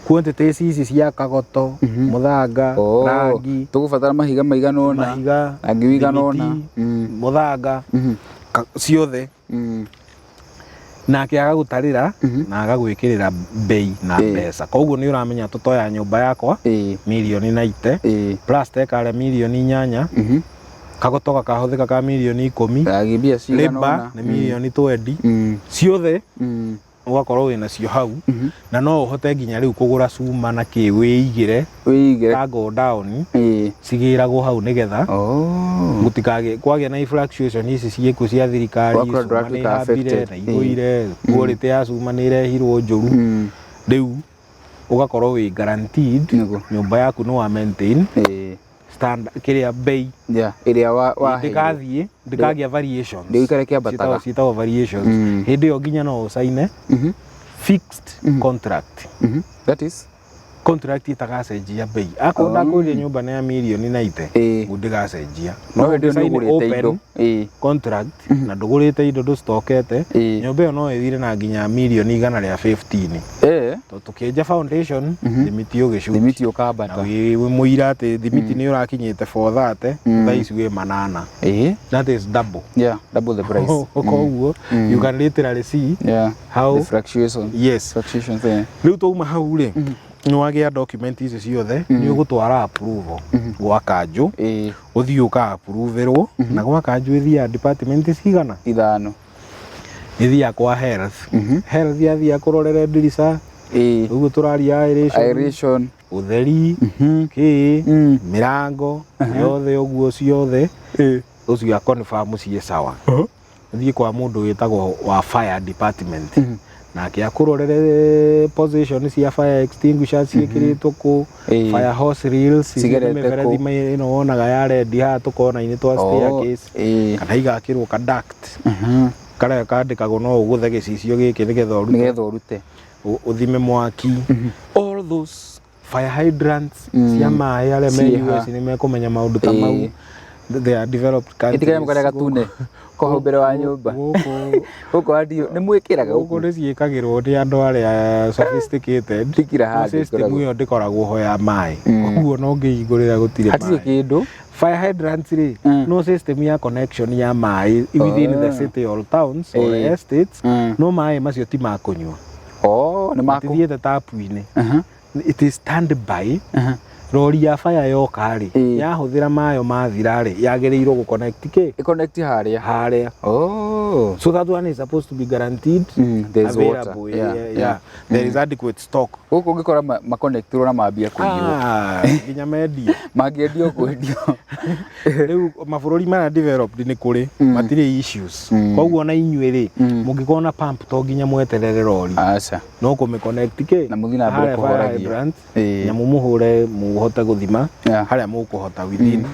quantities ici cia kagoto muthanga rangi tugubatara mahiga maiganona rangi wiganona muthanga ciothe nake agagutarira na agagwikirira bei na mbeca koguo ni uramenya tutoya nyumba yakwa milioni 90 plus tekare milioni 8 kagoto gakahuthika ka milioni 10 agibia cigana ni milioni 20 ciothe ugakorwo wina cio hau na no uhote nginya riu kugura cuma na ki wiigire go down cigiragwo hau nigetha gutikage kwage na fluctuation ici cieku cia thirikari ni hambire na iguire quality ya cuma ni rehirwo njuru riu ugakorwo wi guaranteed nyumba yaku no wa maintain standard kiria bei iria wa ndikagia variations ndikare kiambataga citawo variations hindi yo nginya no usaine fixed contract that is contract itagacenjia bei akonda kuria nyumba na milioni 90 ngundigacenjia no hindi ndugurite indo contract na ndugurite indo ndustokete nyumba yo no ithire na nginya milioni 115 to tukienja foundation limiti limiti ukabata wi muira ati limiti ni urakinyite for that thaici wi manana that is double double the price koguo you can literally see how the fluctuations riu tuma hau ri ni wagia document ici ciothe ni ugutwara approval gwa kanju uthii uka approverwo na gwa kanju ithia department cigana 5 ithia kwa health yathia kurorere ndirica ugu turaria aeration utheri mirango yothe uguo ciothe ucio confirm cie sawa thii kwa mundu witagwo wa fire department na kia kurorere position cia fire extinguishers cikiritwo ku fire hose reels cigerete mai ino wonaga ya red ha tukona ini twa staircase kana igakirwo ka duct kare kandikagwo no uguthe gicicio giki nigetha urute uthime mwaki all those fire hydrants cia mai ale me US ni mekumenya maundu ta mau they are developed countries itikaya mukarega tune ko mbere wa nyumba huko adio ni mwikiraga huko ni ciikagirwo ni andu aria sophisticated tikira handi system iyo ndikoragwo ho ya mai koguo no ngiyigurira gutire mai hatire kindu fire hydrants ri no system ya connection ya mai within the city or towns or estates no mai macio ti makunywa ni makuthiete tapu-ini it is standby rori ya fire yoka ri yahuthira mayo mathira ri yagereirwo gu connect connect haria Oh. So that one is supposed to be guaranteed. There's Available. water. Yeah. There is adequate stock. Huko ungikora connectirwo na mambia kuiywo. Nginya mendio. Mangĩendio kwendio. Rĩu mabũrũri mara developed nĩ kũrĩ matirĩ issues. Koguo na inyuĩ rĩ mũngĩkorwo na pump to nginya mweterere rori. Aca. No kũmĩconnect kĩ na mũthina mbere kũhoragia. Nyamũ mũhũre mũhote gũthima harĩa mũkũhota within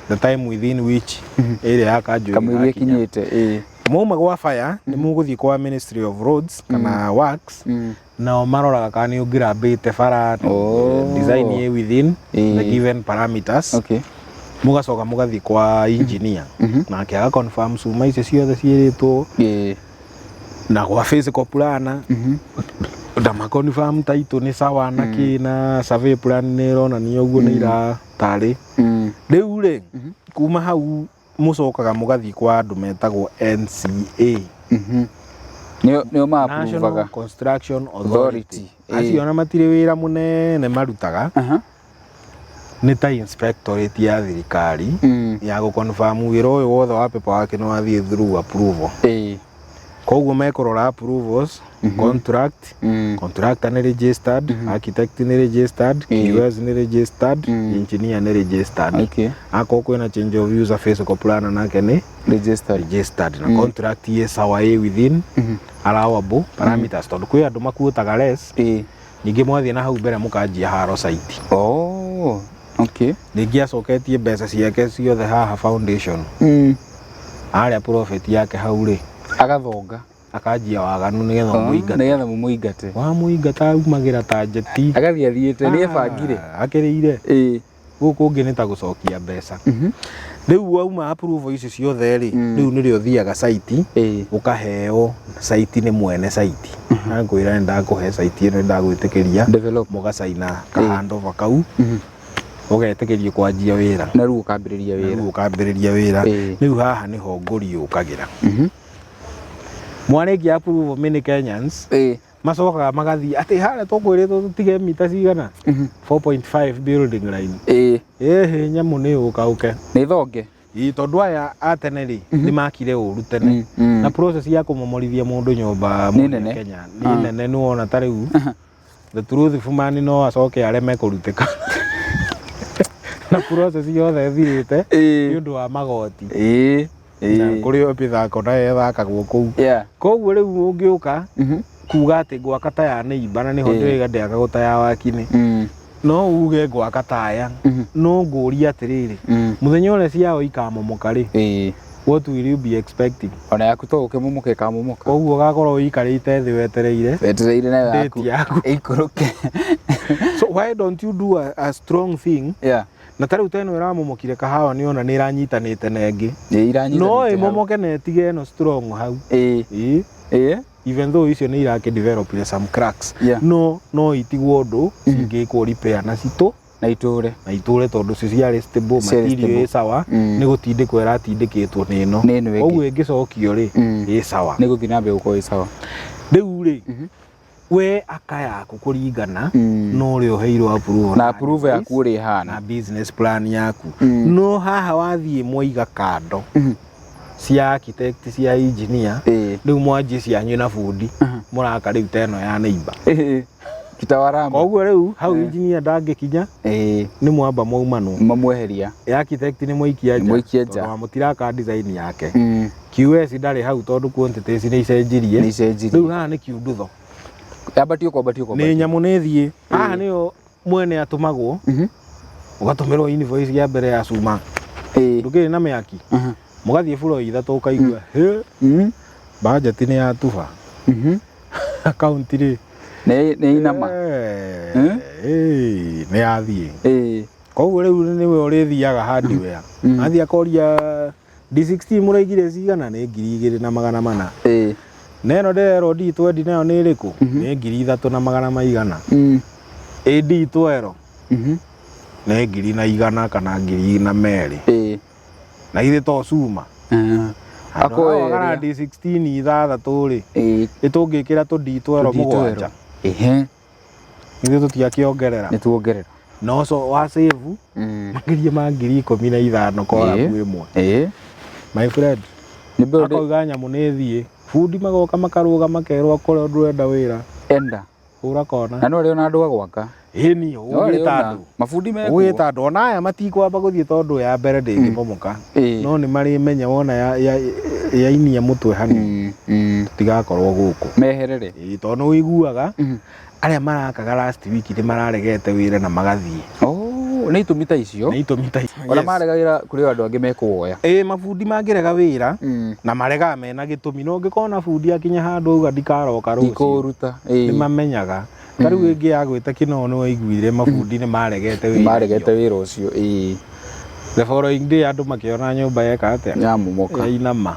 the time within which area ya kanjũ kamũiria kinyĩte. Muma gwa fire nĩ mũgũthiĩ kwa Ministry of Roads kana Works nao maroraga kana nĩ ũngĩrambĩte bara design ye within the given parameters. Okay. Mũgacoka mũgathiĩ kwa engineer nake aga confirm cuma icio ciothe ciĩrĩtwo na gwa physical planner ndama confirm title nĩ sawa na kĩna survey plan nĩ ĩronania ũguo nĩ iratarĩ. Rĩu rĩ kuma hau mũcokaga mũgathiĩ kwa andũ metagwo NCA. Nĩo maapuvaga National Construction Authority. Acio ona matirĩ wĩra mũnene marutaga. Nĩ ta inspectorate ya thirikari ya gũconfirm wĩra ũyũ wothe wa pepa wake nĩ wathiĩ through approval. Koguo mekũrora approvals, contractor nĩ registered, architect nĩ registered, QS nĩ registered, engineer nĩ registered. Akorwo kwĩna change of use physical planner nake nĩ registered na contract ye sawa ye within allowable parameters. Tondũ kwĩ andũ makuotaga less ningĩ mwathiĩ na hau mbere mũkanjia haro site. Okay. Ningĩ acoketie mbeca ciake ciothe haha foundation. Arĩa profit yake hau rĩ agathonga akanjia waganu nĩgetha mũmũingate. Wa mũingata umagĩra ta njeti agathiĩ athiĩte nĩ ebangire akĩrĩire. Gũkũ ũngĩ nĩ ta gũcokia mbeca. Rĩu wauma approval icio ciothe rĩ rĩu nĩrĩo thiaga site ũkaheo site nĩ mwene site. Nakwĩra ndakũhe site ĩno ndagwĩtĩkĩria mũgacaina ka handover kau ũgetĩkĩrio kwanjia wĩra na rĩu ũkambĩrĩria wĩra. Rĩu haha nĩho ngũri ũkagĩra. Mwarĩkia approval many Kenyans macokaga magathiĩ atĩ harĩa tũkwĩrĩtwo tũtige mita cigana 4.5 building line. Nyamũ nĩ ũkaũke nĩ thonge tondũ aya a tene rĩ nĩ makire ũru tene na process ya kũmomorithia mũndũ nyũmba mũno Kenya nĩ nene. Nĩ wona ta rĩu the truth man no acoke areme kũrutĩka na process yothe thirĩte nĩ ũndũ wa magoti. Kũrĩ obithako na ethakagwo kũu. Koguo rĩu ũngĩũka kuga atĩ gwaka ta ya neighbor na nĩho ndĩrĩga ndĩaga gũtaya wakinĩ no uge gwaka taya no ngũria atĩrĩrĩ mũthenya ũrĩa ciao ikamomoka rĩ what will you be expecting? Ona yaku to ũkĩmomoka ĩkamomoka. Koguo ũgakorwo ũikarĩte thĩ wetereire nayo yaku ĩikũrũke. So why don't you do a strong thing? Na tarĩu teno ĩramomokire kahawa nĩ ona nĩ iranyitanĩte na ĩngĩ no ĩmomoke na ĩtige ĩno strong hau. Even though icio nĩ irakĩdevelop some cracks no itigwo ũndũ cingĩkwo repair na citũ na itũre tondũ ciarĩ stable material ĩ sawa nĩ gũtindĩkwo ĩratindĩkĩtwo nĩ ĩno. Koguo ĩngĩcokio rĩ ĩ sawa nĩ gũthiĩ na mbere gũkorwo ĩ sawa. Rĩu rĩ we aka yaku kũringana no ũrĩa ũheirwo approval na approval yaku ũrĩa ĩhana na business plan yaku. No haha wathiĩ mwaiga kando cia architect cia engineer rĩu mwanjie cianyu na bundi mũraka rĩu teno ya neighbor kitawarama. Koguo rĩu hau engineer ndangĩkinya nĩ mwamba mwaumano mamweheria. Architect nĩ mwaikia nja tondũ mũtiraka design yake. QS ndarĩ hau tondũ quantities nĩ icenjirie. Rĩu haha nĩ kiundutho yabatio nĩ nyamũ nĩ thiĩ haha nĩyo mwene atũmagwo ũgatũmĩrwo invoice ya mbere ya cuma ndũkĩrĩ na mĩaki mũgathiĩ bũrũri ithatũ ũkaigua budget nĩ ya tuba account rĩ nĩ inama nĩ yathiĩ. Koguo rĩu nĩwe ũrĩthiaga hardware athiĩ akoria D16 mũraigire cigana nĩ 2,400 na ĩno ndĩrerwo D20 nayo nĩ ĩrĩkũ nĩ 3,200 D12 nĩ 1,100 kana 2,200 na ithe to cuma akoera D16 ithathatũ rĩ ĩtũngĩkĩra tũ D12 mũgwanja ithe tũtiakĩongerera nĩ tuongerera no so wa save makĩria ma 15,000 kwa ĩmwe. My friend akauga nyamu nĩ thiĩ bundi magoka makarũga makerwo kũrĩa ndũrenda wĩra enda hũra kona na no rĩo na andũ agwaka ĩni ũgĩta andũ mabundi me ũgĩta andũ ona aya matikwamba gũthiĩ tondũ ya mbere ndĩngĩmomoka no nĩ marĩ menya wona yainia mũtwe hanini tutigakorwo gũkũ meherere tondũ ũiguaga arĩa marakaga last week nĩ mararegete wĩra na magathiĩ nĩ itũmi ta icio ona maregagĩra kũrĩ andũ angĩ mekuoya mabundi mangĩrega wĩra na maregaga mena gĩtũmi no ũngĩkona bundi akinya handũ auga ndikaroka rũciũ nĩ mamenyaga tarĩu ĩngĩ ya gwĩta kĩno nĩ waiguire mabundi nĩ maregete wĩra ũcio the following day andũ makĩona nyũmba yeka atĩa yamomoka yainama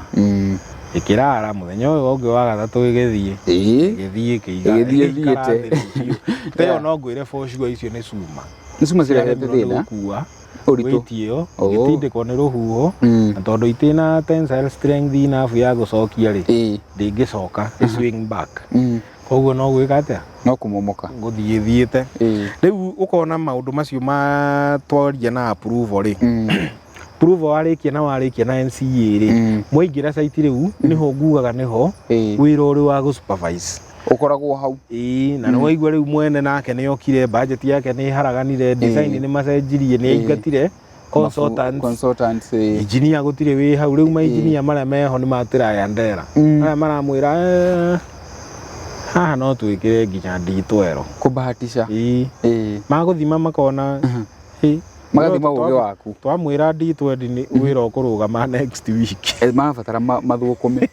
ĩkĩrara mũthenya ũyũ ũngĩ wa gatatũ ĩgĩthiĩ ĩgĩthiĩte teyo no ngwĩre for sure icio nĩ cuma cirehete thĩna ũritũ ũgĩtindĩkwo nĩ rũhuho na tondũ itina tensile strength enough ya gũcokia rĩ ndĩngĩcoka swing back koguo no gwĩka atĩa no kũmomoka gũthiĩthiĩte rĩu ũkona maũndũ macio matwaria na approval rĩ warĩkia na NCA rĩ mwaingĩra site rĩu nĩho ngugaga nĩho wĩra ũrĩ wa gũsupervise ukoragwo hau na nĩ waigua rĩu mwene nake nĩ okire budget yake nĩ haraganire design nĩ macenjirie nĩ aingatire consultants engineer gũtirĩ wĩ hau rĩu ma engineer marĩa meho nĩ matĩra ya ndera aya maramwĩra haha no twĩkĩre nginya D12 kũbahatisha magũthima makona magathima ũgĩ waku twamwĩra D12 nĩ wĩra ũkũrũgama next week mabatara mathũkũme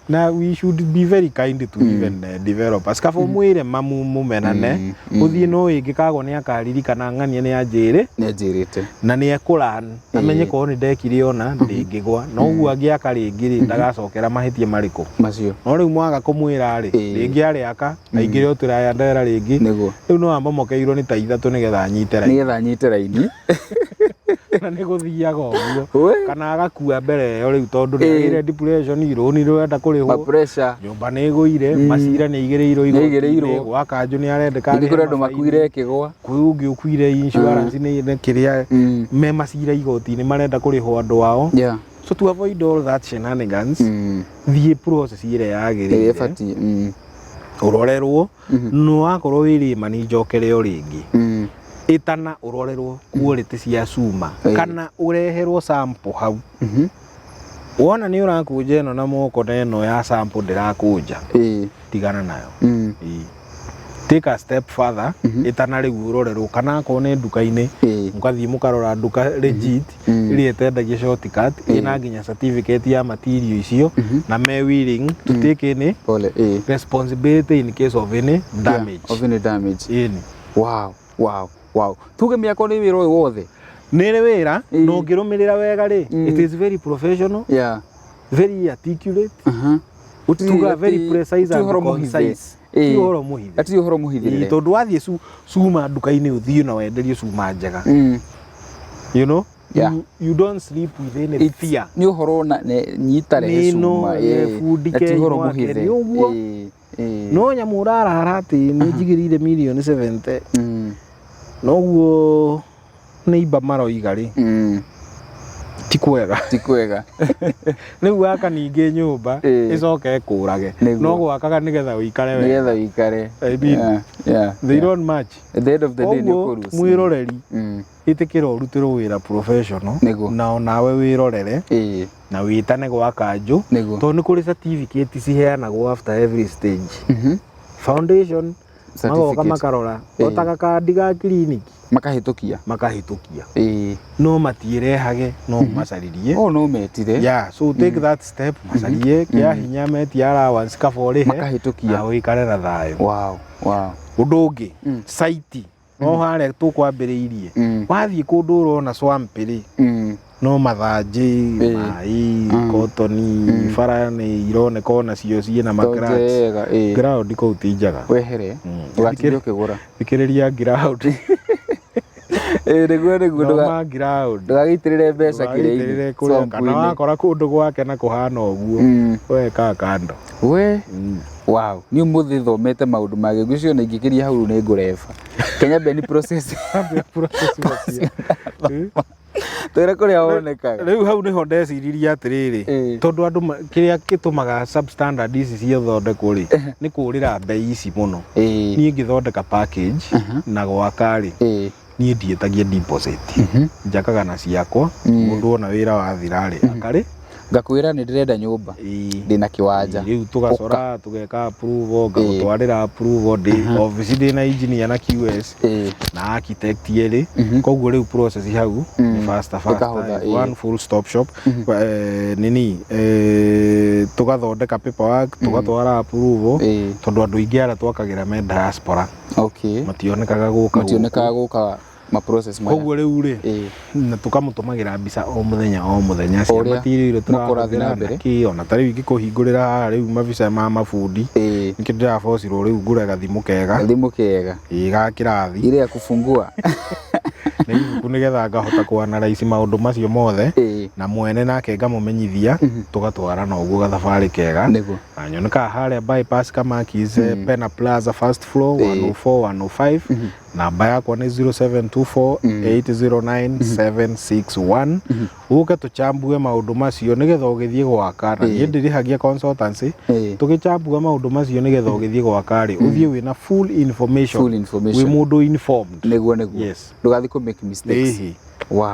na we should be very kind to even developers kaba mwĩre mamumenane ũthiĩ no ĩngĩkagwo nĩ akaririkana ng'ania nĩ anjĩrĩte na nĩ ekũran amenye korwo nĩ ndekire ona ndĩngĩgwa no ũguo angĩaka rĩngĩ rĩ ndagacokera mahĩtia marĩkũ macio no rĩu mwaga kũmwĩra rĩ rĩngĩ arĩaka aingĩre o tũraya ndera rĩngĩ rĩu no amomokeirwo nĩ ta ithatũ nĩgetha anyite raini na nĩ gũthiaga ũguo kana agakua mbere ĩyo rĩu tondũ nĩ agĩire depression irũni rũrenda kũrĩhwo nyũmba nĩ ĩgũire macira nĩ igĩrĩirwo igoti gwakanjũ nĩ arendeka andũ makuire kĩgwa kwĩ ũngĩ ũkuire insurance nĩ kĩrĩa me macira igoti-inĩ marenda kũrĩhwo andũ ao so to avoid all that shenanigans thiĩ process ĩrĩa yagĩrĩire ũrorerwo nĩ wakorwo wĩrĩma nĩ njokere o rĩngĩ itana urorerwo quality cia cuma kana ureherwo sample hau wona nĩ ũrakũnja ĩno na moko na ĩno ya sample ndĩrakũnja tigana nayo take a step further itana rĩu urorerwo kana akorwo nĩ nduka-inĩ mũgathiĩ mũkarora nduka legit ĩrĩa ĩtendagia shortcut ĩna nginya certificate ya material icio na me willing to take any responsibility in case of any damage wow tuge mĩako nĩ wĩra ũyũ wothe nĩ wĩra no ngĩrũmĩrĩra wega rĩ it is very professional very articulate tuga very precise and concise ti ũhoro mũhithĩrĩre tondũ wathiĩ cuma nduka-inĩ ũthiĩ na wenderio cuma njega you know you don't sleep with any fear nĩ ũhoro na nyitare cuma bundi ke ũguo no nyamũ ũrarara atĩ nĩ njigĩrĩire milioni 70 noguo neighbor maroiga rĩ ti kwega rĩu waka ningĩ nyũmba ĩcoke ĩkũrage no gwakaga nĩgetha ũikare they don't match at the end of the day nĩ ũkũrucia mwĩroreri ĩtĩkĩra ũrutĩrwo wĩra professional na onawe wĩrorere na wĩtane gwa kanjũ tondũ nĩ kũrĩ certificate ciheanagwo after every stage foundation magoka makarora otaga kandi ga kiriniki makahĩtũkia no matiĩrehage no macaririe no metire so take that step macarie kĩa hinya metia allowance kaba ũrĩhe makahĩtũkia na ũikare na thayũ ũndũ ũngĩ site no harĩa tũkwambĩrĩirie wathiĩ kũndũ ũrona swamp rĩ no mathanjĩ mai kotoni bara nĩ ironeka onacio ciĩna macratch ground kũu ti njaga wehere ũgatigire ũkĩgũra thikĩrĩria ground Niguo no ground ndugagitĩrĩre mbeca kĩrĩa-inĩ kana wakora kũndũ gwake na kũhana ũguo weka kando we wow ni ũmũthĩ thomete maũndũ mage ngwĩciria ona ingĩkĩria hau nĩ ngũreba Kenya Beni process twĩra kũrĩa wonekaga rĩu hau nĩho ndeciririe atĩrĩrĩ tondũ andũ kĩrĩa gĩtũmaga substandard ici ciathondekwo rĩ nĩ kũrĩra mbei ici mũno niĩ ngĩthondeka package na gwaka-rĩ niĩ ndietagia deposit njakaga na ciakwa mũndũ ona wĩra wathira-rĩ akarĩ ngakwĩra nĩ ndĩrenda nyũmba ndĩna kĩwanja rĩu tũgacora tũgeka approval ngagũtwarĩra approval ndĩ office ndĩna engineer na QS na architect yerĩ koguo rĩu process hau nĩ faster one full stop shop nini tũgathondeka paperwork tũgatwara approval tondũ andũ aingĩ arĩa twakagĩra me diaspora mationekaga gũka ma process maya koguo rĩu rĩ na tũkamũtũmagĩra mbica o mũthenya cia material tũrathiĩ mbere ona tarĩu ingĩkũhingũrĩra haha rĩu mabica ma mabundi nĩkĩo ndĩrabocirwo rĩu ngũre gathimũ kega ga kĩrathi ile ya kufungua na ibuku nĩgetha ngahota kũanalyze maũndũ macio mothe na mwene nake ngamũmenyithia tũgatwara na ũguo gathabarĩ kega na nyoneka harĩa bypass Kamakis Pena Plaza first floor 104 105 namba yakwa nĩ 0724809761 ũke tũchambue maũndũ macio nĩgetha ũgĩthiĩ gwaka na niĩ ndĩrĩhagia consultancy tũgĩchambua maũndũ macio nĩgetha ũgĩthiĩ gwaka-rĩ ũthiĩ wĩna full information wĩ mũndũ informed nĩguo ndũgathiĩ kũ make mistakes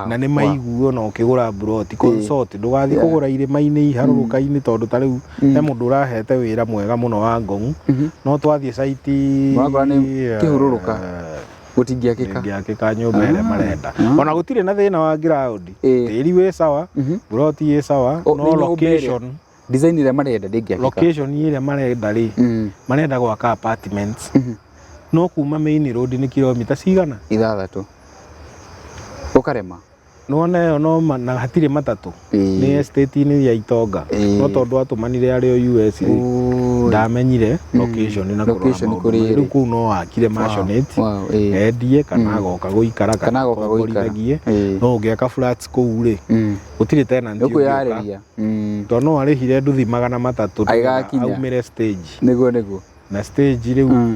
na nĩ maiguo na ũkĩgũra broti consult ndũgathiĩ kũgũra irĩma-inĩ iharũrũka-inĩ tondũ ta rĩu he mũndũ ũrahete wĩra mwega mũno wa ngong'u no twathiĩ site kĩhurũrũka gũtingĩakĩka nyũmba ĩrĩa marenda ona gũtirĩ na thĩna wa ground tĩri wĩ sawa broti ĩ sawa no location design ĩrĩa marenda ndĩngĩakĩka location ĩrĩa marenda rĩ marenda gwaka apartments no kuma main road nĩ kilomita cigana 6 ũkarema nona no na hatirĩ matatũ nĩ estate-inĩ ya Itonga no tondũ atũmanire arĩ o US ndamenyire location na kũrora rĩu kũu no akire masionate endie kana agoka gũikara kana agoka gũikaragie no ũngĩaka flats kũu rĩ gũtirĩ tenant ũkũyarĩria tondũ no arĩhire nduthi 300 aumĩre stage nĩguo na stage rĩu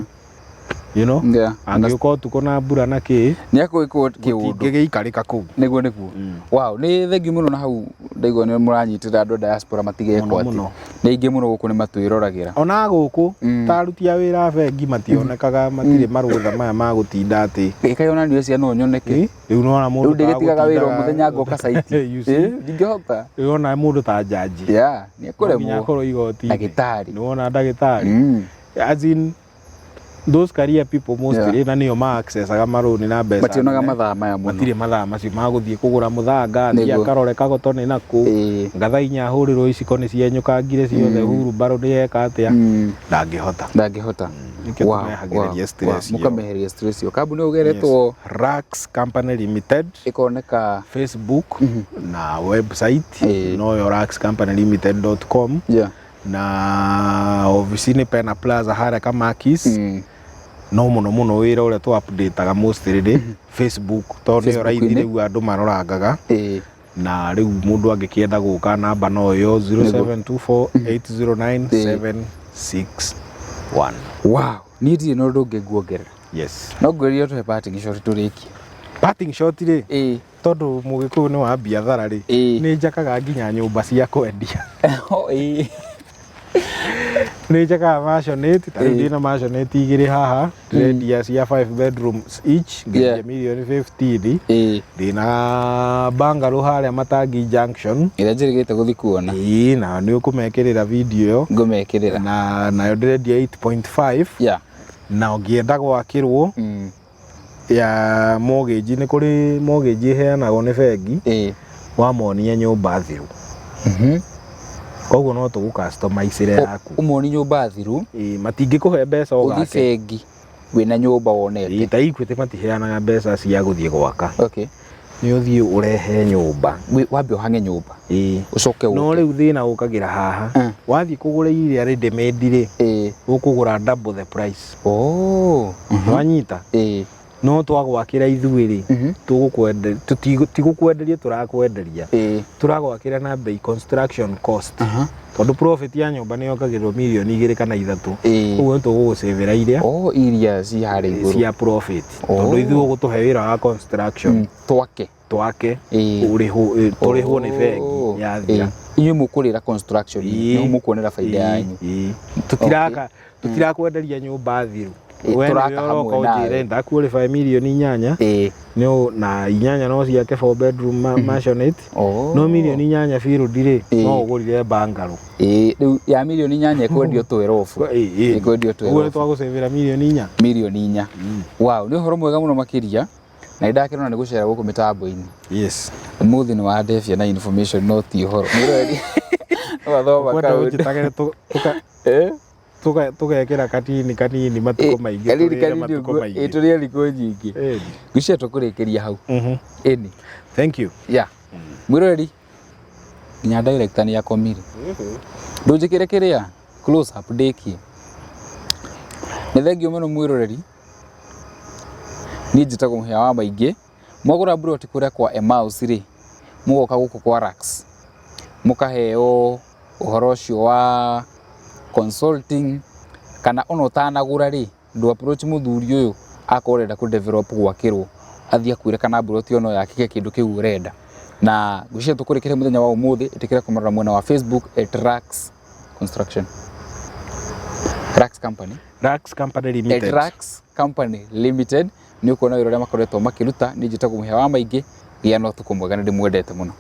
you know angĩũka ũtukũ na mbura na kĩ nĩakũĩkwo kĩũndũ gĩgĩikarĩka kũu nĩguo wow nĩ thengi mũno na hau ndaigua nĩ mũranyitĩra andũ diaspora matigekwo atĩ nĩ ingĩ mũno gũkũ nĩ matwĩroragĩra ona gũkũ ta aruti a wĩra bengi mationekaga matirĩ marũtha maya ma gũtinda atĩ ĩkayonanio cia no nyoneke rĩu nona mũndũ rĩu ndĩgĩtigaga wĩra mũthenya ngoka site ndingĩhota rĩu ona mũndũ ta jaji nĩekũremwo akorwo igoti ndagĩtarĩ nĩwona ndagĩtarĩ as in those career people mostly na nĩo ma accessaga marũni na mbeca mationaga mathaa maya mũno matirĩ mathaa macio ma gũthiĩ kũgũra mũthanga thiĩ akarore kagoto nĩ nakũ ngatha inya hũrĩrwo iciko nĩ cienyũkangire ciothe huru mbarũ nĩyeka atĩa ndangĩhota mũkameheria stress yo kambuni ũgeretwo Rax Company Limited ĩkoneka Facebook na website no raxcompany.com na office-inĩ Pena Plaza harĩa Kamakis no mũno wĩra ũrĩa tũ update-aga mostly Facebook tondũ nĩyo raithi rĩu andũ marorangaga na rĩu mũndũ angĩkĩenda gũka namba no yo 0724809761 wow niĩ ndirĩ na ũndũ ũngĩ nguongerera no ngwĩrire tũhe parting shot tũrĩkie parting shot rĩ tondũ mũgĩkũyũ nĩ wa biathara rĩ nĩ njakaga nginya nyũmba cia kwendia nĩ njakaga masionate tarĩu ndĩna masionate igĩrĩ haha ndĩrendia cia 5 bedrooms each nginya $1,50,000 ndĩna bungalow harĩa Matangi Junction ĩrĩa njĩrĩgĩte gũthiĩ kuona na nĩ ũkũmekĩrĩra video ĩyo ngũmekĩrĩra na nayo ndĩrendia 8.5 na ũngĩenda gwakĩrwo ya mortgage nĩ kũrĩ mortgage ĩheanagwo nĩ bengi wamonia nyũmba thiru koguo no tũgũ customize yaku ũmoni nyũmba thiru matingĩkũhe mbeca ũgake ũthiĩ bengi wĩna nyũmba wonete ta Equity matiheanaga mbeca cia gũthiĩ gwaka nĩ ũthiĩ ũrehe nyũmba wambe ũhange nyũmba ũcoke ũke no rĩu thĩna ũkagĩra haha wathiĩ kũgũra iria ready made rĩ ũkũgũra double the price wanyita no twagwakira ithuiri tugukwenderia tutigukwenderia turakwenderia turagwakira na bei construction cost tondu profit ya nyumba ni yongagirwo milioni 2 kana 3 uguo tugugusavera iria iria ci hari iguru cia profit tondu ithu ugutuhe wira wa construction twake turiho ni bengi ya thia inyu mukurira construction ni mukuonera faida yanyu tutirakwenderia nyumba thiru turaka hamwe nawe ndakurĩba milioni 8 no na 8 no ciake 4 bedroom mansionette no milioni 8 field ri no ugurire bangalo riu ya milioni 8 kwendio twerofu kwendio twerofu uwe twagusavira milioni 4 wow ni horo mwega muno makiria na idakirona ni gucera guku mitambo-ini yes muthi ni wa defia na information no ti horo mirori wathoma kaunti tugekira kanini matuko maingi turia liko nyingi gucia tukurikiria hau eni thank you mwirori nya director ni yakomire ndunjikire kiria close up deki ni thengio muno mwiroreri ni njitagwo muhia wa maingi mwagura broti kuria kwa Emmaus ri mugoka guku kwa Rax mukaheo uhoro ucio wa consulting kana ono tanagura ri ndu approach muthuri uyu akorenda ku develop gwakirwo athia kwire kana broti ono yakike kindu kiu urenda na gucia tukurikire muthenya wa umuthi itikira kumarora mwena wa Facebook @Rax Construction Rax Company Limited Rax Company Limited ni ukona wira ria makoretwo makiruta ni njitagwo muhia wa maingi gia no tukumwega ni ndimwendete muno.